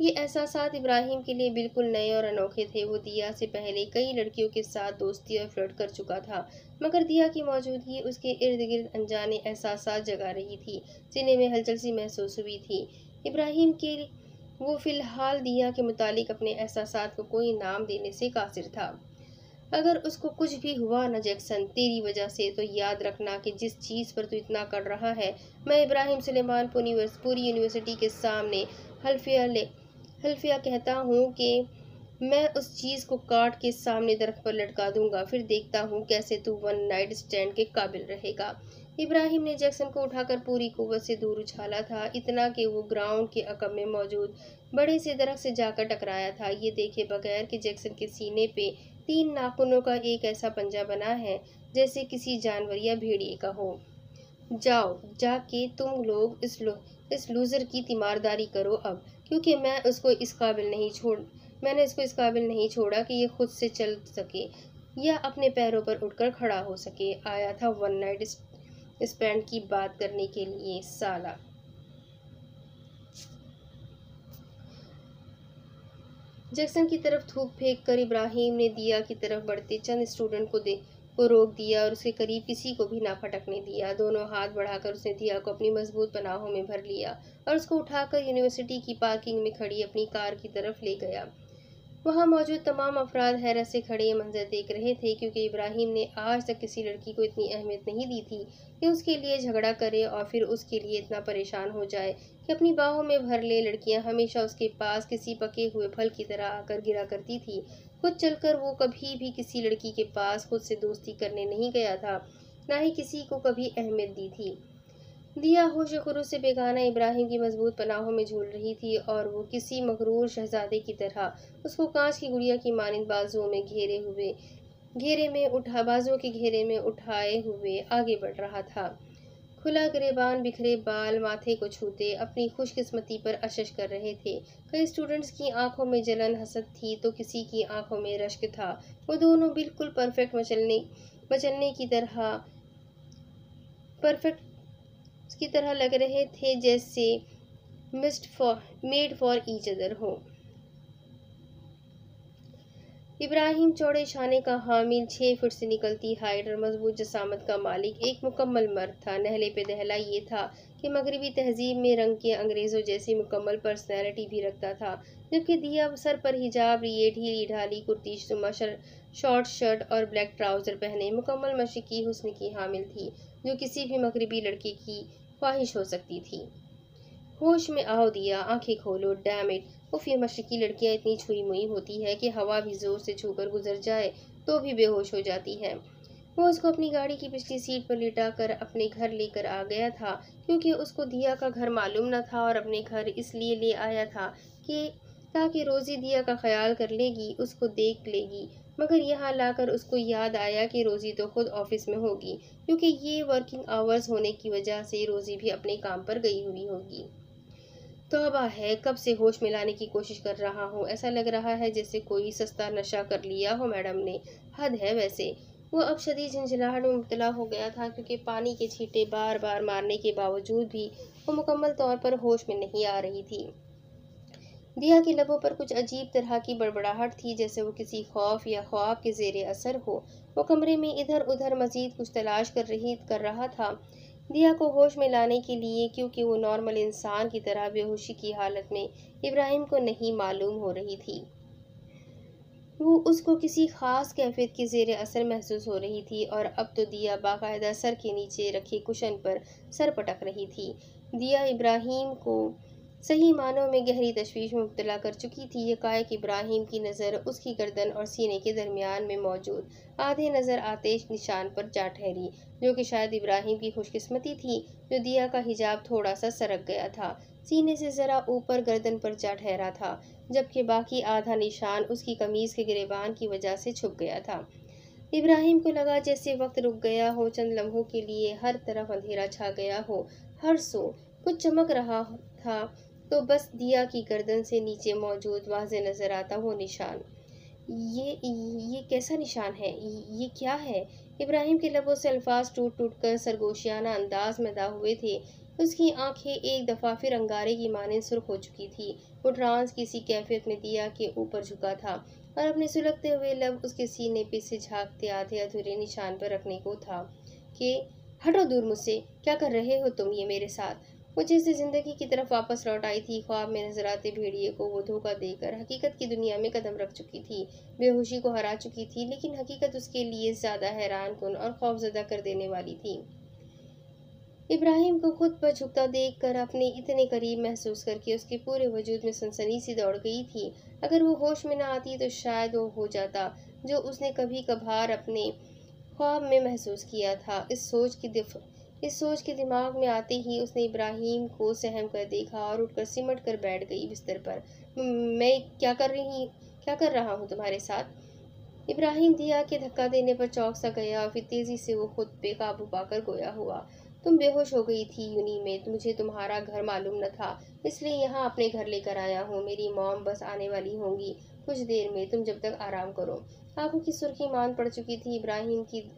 ये एहसासात इब्राहिम के लिए बिल्कुल नए और अनोखे थे। वो दिया से पहले कई लड़कियों के साथ दोस्ती और फ्लर्ट कर चुका था, मगर दिया की मौजूदगी उसके इर्द गिर्द अनजाने एहसासात जगा रही थी, जिन्हें में हलचल सी महसूस हुई थी। इब्राहिम के वो फिलहाल दिया के मुतालिक अपने एहसासात को कोई नाम देने से कासिर था। अगर उसको कुछ भी हुआ न जैक्सन तेरी वजह से, तो याद रखना कि जिस चीज़ पर तू इतना कर रहा है, मैं इब्राहिम सुलेमान पूरी यूनिवर्सिटी के सामने हल्फिया कहता हूँ कि मैं उस चीज़ को काट के सामने दरख्त पर लटका दूंगा, फिर देखता हूँ कैसे तू वन नाइट स्टैंड के काबिल रहेगा। इब्राहिम ने जैक्सन को उठाकर पूरी कुव्वत से दूर उछाला था, इतना कि वो ग्राउंड के अकब में मौजूद बड़े से दरख्त से जाकर टकराया था, ये देखे बगैर कि जैक्सन के सीने पे 3 नाखूनों का एक ऐसा पंजा बना है जैसे किसी जानवर या भेड़िए का हो। जाओ, जाके तुम लोग इस लूज़र की तीमारदारी करो अब, क्योंकि मैंने इसको इस काबिल नहीं छोड़ा कि ये खुद से चल सके या अपने पैरों पर उठकर खड़ा हो सके। आया था वन नाइट स्टैंड की बात करने के लिए, साला। जैक्सन की तरफ थूक फेंक कर इब्राहिम ने दिया की तरफ बढ़ते चंद स्टूडेंट को रोक दिया और उसके करीब किसी को भी ना फटकने दिया। दोनों हाथ बढ़ाकर उसने दिया को अपनी मजबूत पनाहों में भर लिया और उसको उठाकर यूनिवर्सिटी की पार्किंग में खड़ी अपनी कार की तरफ ले गया। वहां मौजूद तमाम अफराद हैरत से खड़े ये मंजर देख रहे थे, क्योंकि इब्राहिम ने आज तक किसी लड़की को इतनी अहमियत नहीं दी थी कि उसके लिए झगड़ा करे और फिर उसके लिए इतना परेशान हो जाए कि अपनी बाहों में भर ले। लड़कियां हमेशा उसके पास किसी पके हुए फल की तरह आकर गिरा करती थी। खुद चलकर वो कभी भी किसी लड़की के पास खुद से दोस्ती करने नहीं गया था, ना ही किसी को कभी अहमियत दी थी। दिया होश खुरू से बेगाना इब्राहिम की मजबूत पनाहों में झूल रही थी और वो किसी मगरूर शहजादे की तरह उसको कांच की गुड़िया की मानिंद बाजुओं के घेरे में उठाए हुए आगे बढ़ रहा था। खुला गिरेबान, बिखरे बाल माथे को छूते अपनी खुशकिस्मती पर अशश कर रहे थे। कई स्टूडेंट्स की आंखों में जलन हसद थी तो किसी की आंखों में रश्क था। वो दोनों बिल्कुल परफेक्ट की तरह लग रहे थे, जैसे मेड फॉर ईच अदर हो। इब्राहिम चौड़े शाने का हामिल, 6 फुट से निकलती हाइट और मजबूत जसामत का मालिक एक मुकम्मल मर्द था। नहले पे दहला ये था कि मगरबी तहजीब में रंग के अंग्रेज़ों जैसी मुकम्मल पर्सनैलिटी भी रखता था, जबकि दिया सर पर हिजाब लिए ढीली ढाली कुर्ती शॉर्ट शर्ट और ब्लैक ट्राउज़र पहने मुकम्मल मशरकी हुस्न की हामिल थी, जो किसी भी मगरबी लड़के की ख्वाहिश हो सकती थी। होश में आओ दिया, आंखें खोलो, डैम इट। उफ, ये मशरकी लड़कियां इतनी छुई मुई होती है कि हवा भी जोर से छूकर गुजर जाए तो भी बेहोश हो जाती है। वो उसको अपनी गाड़ी की पिछली सीट पर लिटा कर अपने घर लेकर आ गया था, क्योंकि उसको दिया का घर मालूम न था और अपने घर इसलिए ले आया था कि ताकि रोज़ी दिया का ख्याल कर लेगी, उसको देख लेगी। मगर यहाँ लाकर उसको याद आया कि रोज़ी तो खुद ऑफिस में होगी, क्योंकि ये वर्किंग आवर्स होने की वजह से रोज़ी भी अपने काम पर गई हुई होगी। तौबा है, कब से होश में लाने की कोशिश कर रहा हूँ। ऐसा लग रहा है जैसे कोई सस्ता नशा कर लिया हो मैडम ने। हद है वैसे। वो अब शदीद झंझलाहट में मुब्तला हो गया था, क्योंकि पानी के छींटे बार बार मारने के बावजूद भी वो मुकम्मल तौर पर होश में नहीं आ रही थी। दिया के लबों पर कुछ अजीब तरह की बड़बड़ाहट थी, जैसे वो किसी खौफ या ख्वाब के ज़ेरे असर हो। वो कमरे में इधर उधर मजीद कुछ तलाश कर रहा था दिया को होश में लाने के लिए, क्योंकि वो नॉर्मल इंसान की तरह बेहोशी की हालत में इब्राहिम को नहीं मालूम हो रही थी। वो उसको किसी खास कैफियत के ज़ेरे असर महसूस हो रही थी और अब तो दिया बाकायदा सर के नीचे रखे कुशन पर सर पटक रही थी। दिया इब्राहिम को सही मानों में गहरी तशवीश में मुब्तला कर चुकी थी। यकायक इब्राहिम की नज़र उसकी गर्दन और सीने के दरमियान में मौजूद आधे नज़र आते निशान पर जा ठहरी, जो कि शायद इब्राहिम की खुशकिस्मती थी, जो दिया का हिजाब थोड़ा सा सरक गया था, सीने से ज़रा ऊपर गर्दन पर जा ठहरा था, जबकि बाकी आधा निशान उसकी कमीज़ के गिरेबान की वजह से छुप गया था। इब्राहिम को लगा जैसे वक्त रुक गया हो, चंद लम्हों के लिए हर तरफ अंधेरा छा गया हो, हर सो कुछ चमक रहा था तो बस दिया की गर्दन से नीचे मौजूद वाज़े नज़र आता वो निशान। ये कैसा निशान है? ये क्या है? इब्राहिम के लबों से अल्फाज टूट टूट कर सरगोशियाना अंदाज में अदा हुए थे, उसकी आंखें एक दफ़ा फिर अंगारे की माने सुर्ख हो चुकी थी। वो ट्रांस किसी कैफियत में दिया के ऊपर झुका था और अपने सुलगते हुए लब उसके सीने पे से झांकते आधे अधूरे निशान पर रखने को था कि हटो दूर मुझसे, क्या कर रहे हो तुम ये मेरे साथ। वो जैसे जिंदगी की तरफ वापस लौट आई थी। ख्वाब में नजर आते भेड़िए को वो धोखा देकर हकीकत की दुनिया में कदम रख चुकी थी, बेहोशी को हरा चुकी थी, लेकिन हकीकत उसके लिए ज्यादा हैरान कुन और खौफजदा कर देने वाली थी। इब्राहिम को खुद पर झुकता देखकर अपने इतने करीब महसूस करके उसके पूरे वजूद में सनसनी सी दौड़ गई थी। अगर वो होश में न आती तो शायद वो हो जाता जो उसने कभी कभार अपने ख्वाब में महसूस किया था। इस सोच के दिमाग में आते ही उसने इब्राहिम को सहम कर देखा और उठकर सिमट कर बैठ गई बिस्तर पर। मैं क्या कर रहा हूँ तुम्हारे साथ?" इब्राहिम दिया के धक्का देने पर चौंक सा गया और फिर तेजी से वो खुद पे काबू पाकर गोया हुआ। "तुम बेहोश हो गई थी यूनी में, मुझे तुम्हारा घर मालूम न था, इसलिए यहाँ अपने घर लेकर आया हूँ। मेरी मॉम बस आने वाली होंगी कुछ देर में, तुम जब तक आराम करो।" आंखों की सुर्खी मान पड़ चुकी थी इब्राहिम की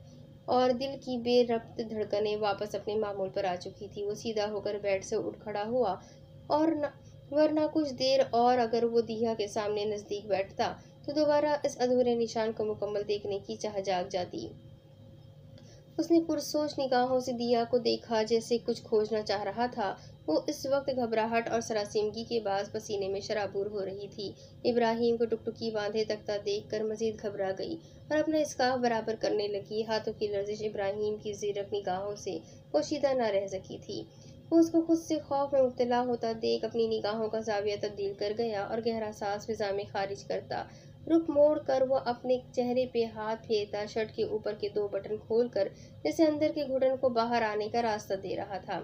और दिल की बेरब्त धड़कनें वापस अपने मामूल पर आ चुकी थी। वो सीधा होकर बेड से उठ खड़ा हुआ और वरना कुछ देर और अगर वो दिया के सामने नजदीक बैठता तो दोबारा इस अधूरे निशान को मुकम्मल देखने की चाह जाग जाती। उसने पुरसोच निगाहों से दिया को देखा जैसे कुछ खोजना चाह रहा था। वो इस वक्त घबराहट और सरासीमगी के बाद पसीने में शराबूर हो रही थी। इब्राहिम को टुकटुकी बांधे तकता देखकर मजीद घबरा गई और अपना स्कार्फ बराबर करने लगी। हाथों की लर्जिश इब्राहिम की जीरक निगाहों से पोशीदा न रह सकी थी। वो उसको खुद से खौफ में मुब्तला होता देख अपनी निगाहों का जाविया तब्दील कर गया और गहरा सांस फिजा में खारिज करता रुख मोड़ कर वो अपने चेहरे पे हाथ फेरता शर्ट के ऊपर के दो बटन खोलकर जैसे अंदर के घुटन को बाहर आने का रास्ता दे रहा था।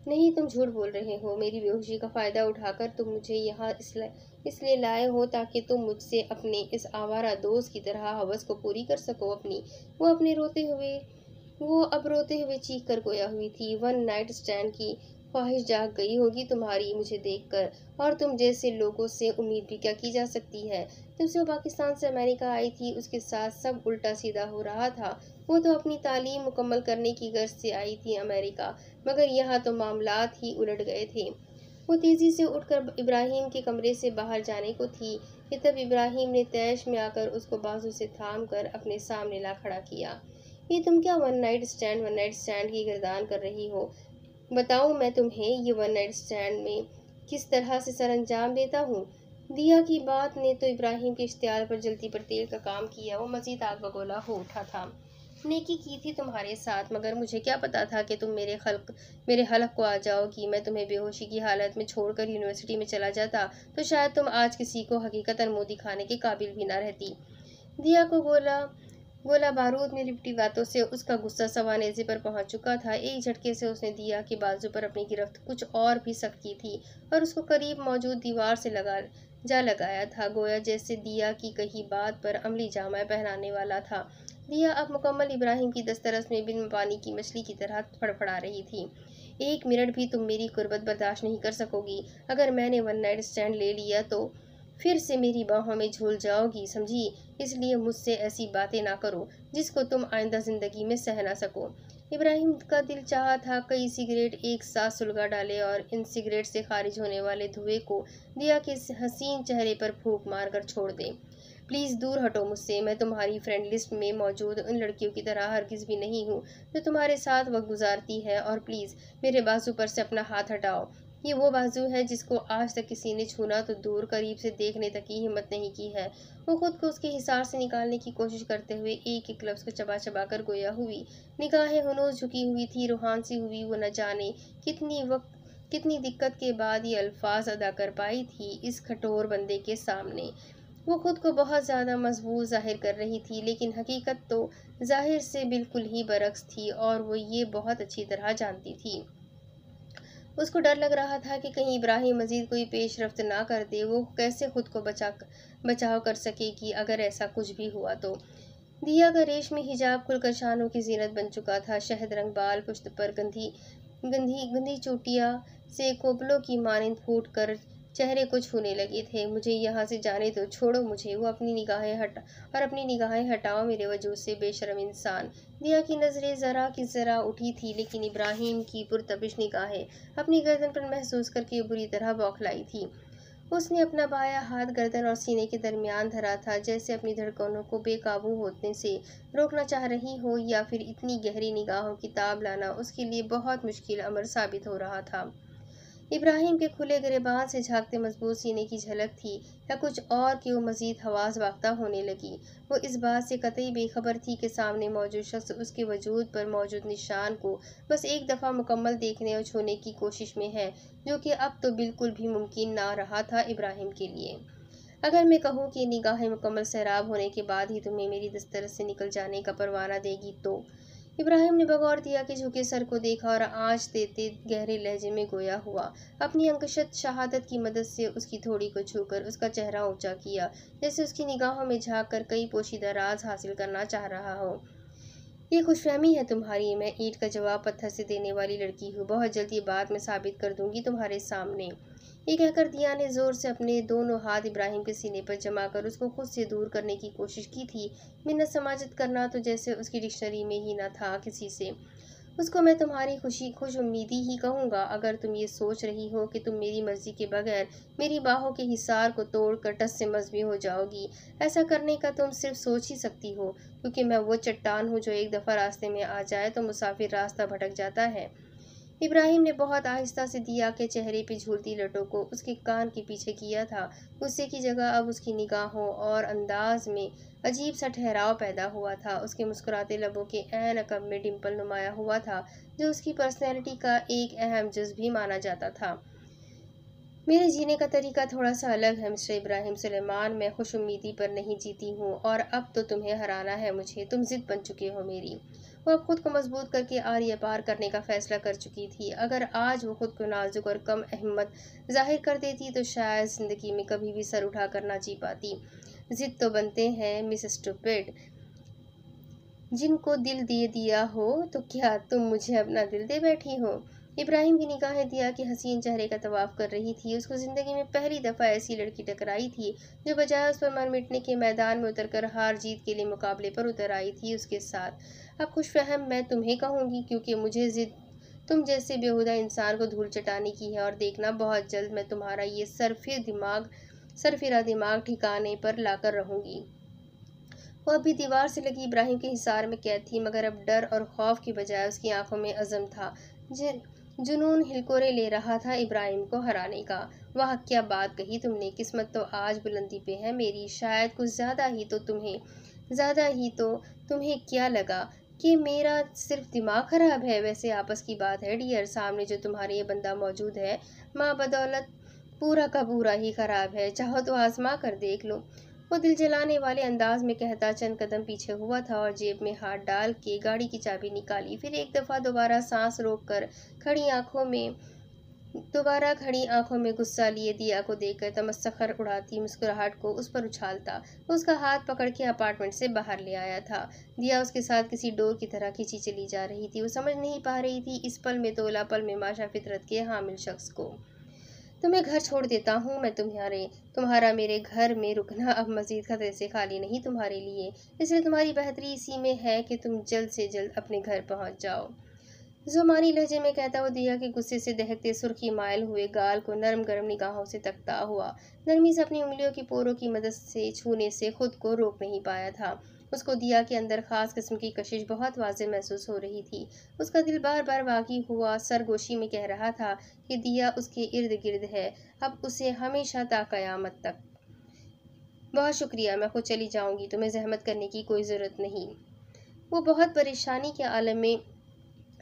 "नहीं, तुम झूठ बोल रहे हो। मेरी बेहोशी का फायदा उठाकर तुम मुझे यहाँ इसलिए लाए हो ताकि तुम मुझसे अपने इस आवारा दोस्त की तरह हवस को पूरी कर सको अपनी।" वो अब रोते हुए चीख कर गोया हुई थी। "वन नाइट स्टैंड की ख्वाहिश जाग गई होगी तुम्हारी मुझे देखकर, और तुम जैसे लोगों से उम्मीद भी क्या की जा सकती है। जब से वो पाकिस्तान से अमेरिका आई थी उसके साथ सब उल्टा सीधा हो रहा था। वो तो अपनी तालीम मुकम्मल करने की गर्ज से आई थी अमेरिका, मगर यहाँ तो मामलात ही उलट गए थे।" वो तेजी से उठकर इब्राहिम के कमरे से बाहर जाने को थी कि तब इब्राहिम ने तैश में आकर उसको बाजू से थाम कर अपने सामने ला खड़ा किया। "ये तुम क्या वन नाइट स्टैंड की गर्दान कर रही हो? बताऊं मैं तुम्हें ये वन नाइट स्टैंड में किस तरह से सरअंजाम देता हूँ?" दिया की बात ने तो इब्राहिम के इश्तियार पर जल्दी पर तेल का काम किया। वो मजीद आग बगोला हो उठा था। "नेकी की थी तुम्हारे साथ, मगर मुझे क्या पता था कि तुम मेरे हलक को आ जाओगी। मैं तुम्हें बेहोशी की हालत में छोड़कर यूनिवर्सिटी में चला जाता तो शायद तुम आज किसी को हकीकतन मुंह दिखाने के काबिल भी ना रहती।" दिया को गोला बारूद में लिपटी बातों से उसका गुस्सा सवानेज़े पर पहुंच चुका था। एक झटके से उसने दिया के बाजू पर अपनी गिरफ्त कुछ और भी सख्त की थी और उसको करीब मौजूद दीवार से लगाया था, गोया जैसे दिया की कही बात पर अमली जामा पहनाने वाला था। दिया अब मुकम्मल इब्राहिम की दस्तरस में बिन पानी की मछली की तरह फड़फड़ा रही थी। "एक मिनट भी तुम मेरी कुर्बत बर्दाश्त नहीं कर सकोगी। अगर मैंने वन नाइट स्टैंड ले लिया तो फिर से मेरी बाहों में झूल जाओगी, समझी? इसलिए मुझसे ऐसी बातें ना करो जिसको तुम आइंदा जिंदगी में सह ना सको।" इब्राहिम का दिल चाहा था कई सिगरेट एक साथ सुलगा डाले और इन सिगरेट से खारिज होने वाले धुएं को दिया के हसीन चेहरे पर फूंक मार कर छोड़ दे। "प्लीज़ दूर हटो मुझसे। मैं तुम्हारी फ्रेंड लिस्ट में मौजूद उन लड़कियों की तरह हरगिज़ भी नहीं हूँ जो तुम्हारे साथ वक्त गुजारती है, और प्लीज़ मेरे बाजू पर से अपना हाथ हटाओ। ये वो बाजू है जिसको आज तक किसी ने छूना तो दूर करीब से देखने तक की हिम्मत नहीं की है।" वो खुद को उसके हिसार से निकालने की कोशिश करते हुए एक एक लफ्ज़ को चबा चबा कर गोया हुई। निगाहें हुनूस झुकी हुई थी, रूहान सी हुई। वो न जाने कितनी दिक्कत के बाद ये अल्फाज अदा कर पाई थी इस कठोर बंदे के सामने। वो खुद को बहुत ज़्यादा मजबूर जाहिर कर रही थी, लेकिन हकीकत तो जाहिर से बिल्कुल ही बरक्स थी और वो ये बहुत अच्छी तरह जानती थी। उसको डर लग रहा था कि कहीं इब्राहिम मजीद कोई पेशरफ्त ना कर दे। वो कैसे खुद को बचाव कर सकेगी अगर ऐसा कुछ भी हुआ तो। दिया का रेशमी हिजाब खुलकर शानों की जीनत बन चुका था। शहद रंग बाल पुश्त पर गंदी गंदी गंदी चोटियां से कोपलों की मानिंद फूट कर चेहरे को छूने लगे थे। मुझे यहाँ से जाने दो, छोड़ो मुझे। वो अपनी निगाहें हटाओ मेरे वजूद से, बेशर्म इंसान। दिया की नज़रें ज़रा की ज़रा उठी थी, लेकिन इब्राहिम की पुरतपिश निगाहें अपनी गर्दन पर महसूस करके बुरी तरह बौखलाई थी। उसने अपना बायां हाथ गर्दन और सीने के दरमियान धरा था, जैसे अपनी धड़कनों को बेकाबू होने से रोकना चाह रही हो, या फिर इतनी गहरी निगाहों की ताब लाना उसके लिए बहुत मुश्किल अमर साबित हो रहा था। इब्राहिम के खुले गिरेबान से झांकते मजबूत सीने की झलक थी, या कुछ और कि वो मजीद हवास वाख्ता होने लगी। वो इस बात से कतई बेखबर थी कि सामने मौजूद शख्स उसके वजूद पर मौजूद निशान को बस एक दफ़ा मुकम्मल देखने और छूने की कोशिश में है, जो कि अब तो बिल्कुल भी मुमकिन ना रहा था इब्राहिम के लिए। अगर मैं कहूँ कि निगाहें मुकम्मल सैराब होने के बाद ही तुम्हें मेरी दस्तरस से निकल जाने का परवाना देगी तो। इब्राहिम ने बगौर दिया के झुके सर को देखा और आँच देते गहरे लहजे में गोया हुआ। अपनी अंकशत शहादत की मदद से उसकी थोड़ी को छूकर उसका चेहरा ऊंचा किया, जैसे उसकी निगाहों में झांक कर कई पोशीदा राज हासिल करना चाह रहा हो। ये खुशफहमी है तुम्हारी। मैं ईंट का जवाब पत्थर से देने वाली लड़की हूँ। बहुत जल्द ये बात मैं साबित कर दूंगी तुम्हारे सामने। ये कहकर दिया ने जोर से अपने दोनों हाथ इब्राहिम के सीने पर जमा कर उसको खुद से दूर करने की कोशिश की थी। मिन्नत समाजत करना तो जैसे उसकी डिक्शनरी में ही न था किसी से। उसको मैं तुम्हारी खुश उम्मीदी ही कहूँगा। अगर तुम ये सोच रही हो कि तुम मेरी मर्जी के बगैर मेरी बाहों के हिसार को तोड़कर टस से मस भी हो जाओगी, ऐसा करने का तुम सिर्फ सोच ही सकती हो, क्योंकि मैं वो चट्टान हूँ जो एक दफ़ा रास्ते में आ जाए तो मुसाफिर रास्ता भटक जाता है। इब्राहिम ने बहुत आहिस्ता से दिया के चेहरे पे झूलती लटों को उसके कान के पीछे किया था। गुस्से की जगह अब उसकी निगाहों और अंदाज में अजीब सा ठहराव पैदा हुआ था। उसके मुस्कुराते लबों के ऐन अकब में डिम्पल नुमाया हुआ था, जो उसकी पर्सनैलिटी का एक अहम जुज़ भी माना जाता था। मेरे जीने का तरीका थोड़ा सा अलग है मिस्टर इब्राहिम सुलेमान। मैं खुश उम्मीदी पर नहीं जीती हूँ, और अब तो तुम्हें हराना है मुझे। तुम जिद बन चुके हो मेरी। वो अब खुद को मजबूत करके आर पार करने का फैसला कर चुकी थी। अगर आज वो खुद को नाजुक और कम अहमत जाहिर कर देती तो शायद जिंदगी में कभी भी सर उठा कर ना जी पाती। जिद तो बनते हैं मिस स्टूपिड, जिनको दिल दे दिया हो। तो क्या तुम मुझे अपना दिल दे बैठी हो? इब्राहिम की निगाहें दिया कि हसीन चेहरे का तवाफ कर रही थी। उसको जिंदगी में पहली दफ़ा ऐसी लड़की टकराई थी जो बजाय उस पर मर मिटने के मैदान में उतरकर हार जीत के लिए मुकाबले पर उतर आई थी उसके साथ। अब खुशफहम मैं तुम्हें कहूँगी, क्योंकि मुझे जिद तुम जैसे बेहुदा इंसान को धूल चटाने की है। और देखना, बहुत जल्द मैं तुम्हारा ये सरफिरा दिमाग ठिकाने पर लाकर रहूँगी। वो अभी दीवार से लगी इब्राहिम के हिसार में कैद थी, मगर अब डर और खौफ की बजाय उसकी आंखों में अज़म था। जुनून हिलकोरे ले रहा था इब्राहिम को हराने का। वाह, क्या बात कही तुमने। किस्मत तो आज बुलंदी पे है मेरी। शायद कुछ ज़्यादा ही तो तुम्हें क्या लगा कि मेरा सिर्फ दिमाग खराब है? वैसे आपस की बात है डियर, सामने जो तुम्हारे ये बंदा मौजूद है माँ बदौलत पूरा का पूरा ही खराब है। चाहो तो आजमा कर देख लो। वो दिल जलाने वाले अंदाज में कहता चंद कदम पीछे हुआ था और जेब में हाथ डाल के गाड़ी की चाबी निकाली। फिर एक दफ़ा खड़ी आंखों में गुस्सा लिए दिया को देखकर तमस्खर उड़ाती मुस्कुराहट को उस पर उछालता उसका हाथ पकड़ के अपार्टमेंट से बाहर ले आया था। दिया उसके साथ किसी डोर की तरह खींची चली जा रही थी। वो समझ नहीं पा रही थी इस पल में तोला पल में माशा फितरत के हामिल शख्स को। तुम्हें घर छोड़ देता हूँ मैं। तुम्हारा मेरे घर में रुकना अब मजीद खतरे से खाली नहीं तुम्हारे लिए। इसलिए तुम्हारी बेहतरी इसी में है कि तुम जल्द से जल्द अपने घर पहुँच जाओ। जुमानी लहजे में कहता वो दिया कि गुस्से से दहकते सुर्खी मायल हुए गाल को नरम गरम निगाहों से तकता हुआ नरमी से अपनी उंगलियों की पोरों की मदद से छूने से खुद को रोक नहीं पाया था। उसको दिया के अंदर खास किस्म की कशिश बहुत वाज़ेह महसूस हो रही थी। उसका दिल बार बार वाक़ई हुआ सरगोशी में कह रहा था कि दिया उसके इर्द गिर्द है, अब उसे हमेशा ता क़यामत तक। बहुत शुक्रिया, मैं खुद चली जाऊंगी, तुम्हें जहमत करने की कोई ज़रूरत नहीं। वो बहुत परेशानी के आलम में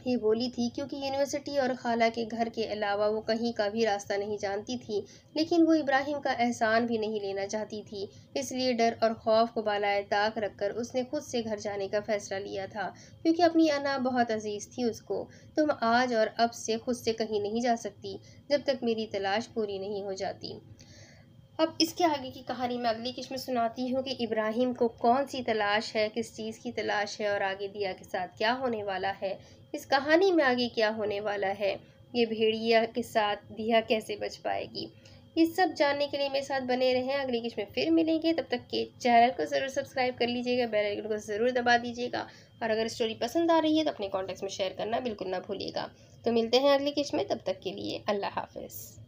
ही बोली थी, क्योंकि यूनिवर्सिटी और खाला के घर के अलावा वो कहीं का भी रास्ता नहीं जानती थी। लेकिन वो इब्राहिम का एहसान भी नहीं लेना चाहती थी। इसलिए डर और खौफ को बालाए ताक रखकर उसने खुद से घर जाने का फैसला लिया था, क्योंकि अपनी अना बहुत अजीज थी उसको। तुम आज और अब से खुद से कहीं नहीं जा सकती जब तक मेरी तलाश पूरी नहीं हो जाती। अब इसके आगे की कहानी मैं अगली किस्म में सुनाती हूँ कि इब्राहिम को कौन सी तलाश है, किस चीज़ की तलाश है, और आगे दिया के साथ क्या होने वाला है। इस कहानी में आगे क्या होने वाला है, ये भेड़िया के साथ दिया कैसे बच पाएगी, ये सब जानने के लिए मेरे साथ बने रहें। अगली किस्त में फिर मिलेंगे, तब तक के चैनल को ज़रूर सब्सक्राइब कर लीजिएगा, बेल आइकन को ज़रूर दबा दीजिएगा और अगर स्टोरी पसंद आ रही है तो अपने कॉन्टैक्ट्स में शेयर करना बिल्कुल ना भूलिएगा। तो मिलते हैं अगली किस्त में, तब तक के लिए अल्लाह हाफ़िज़।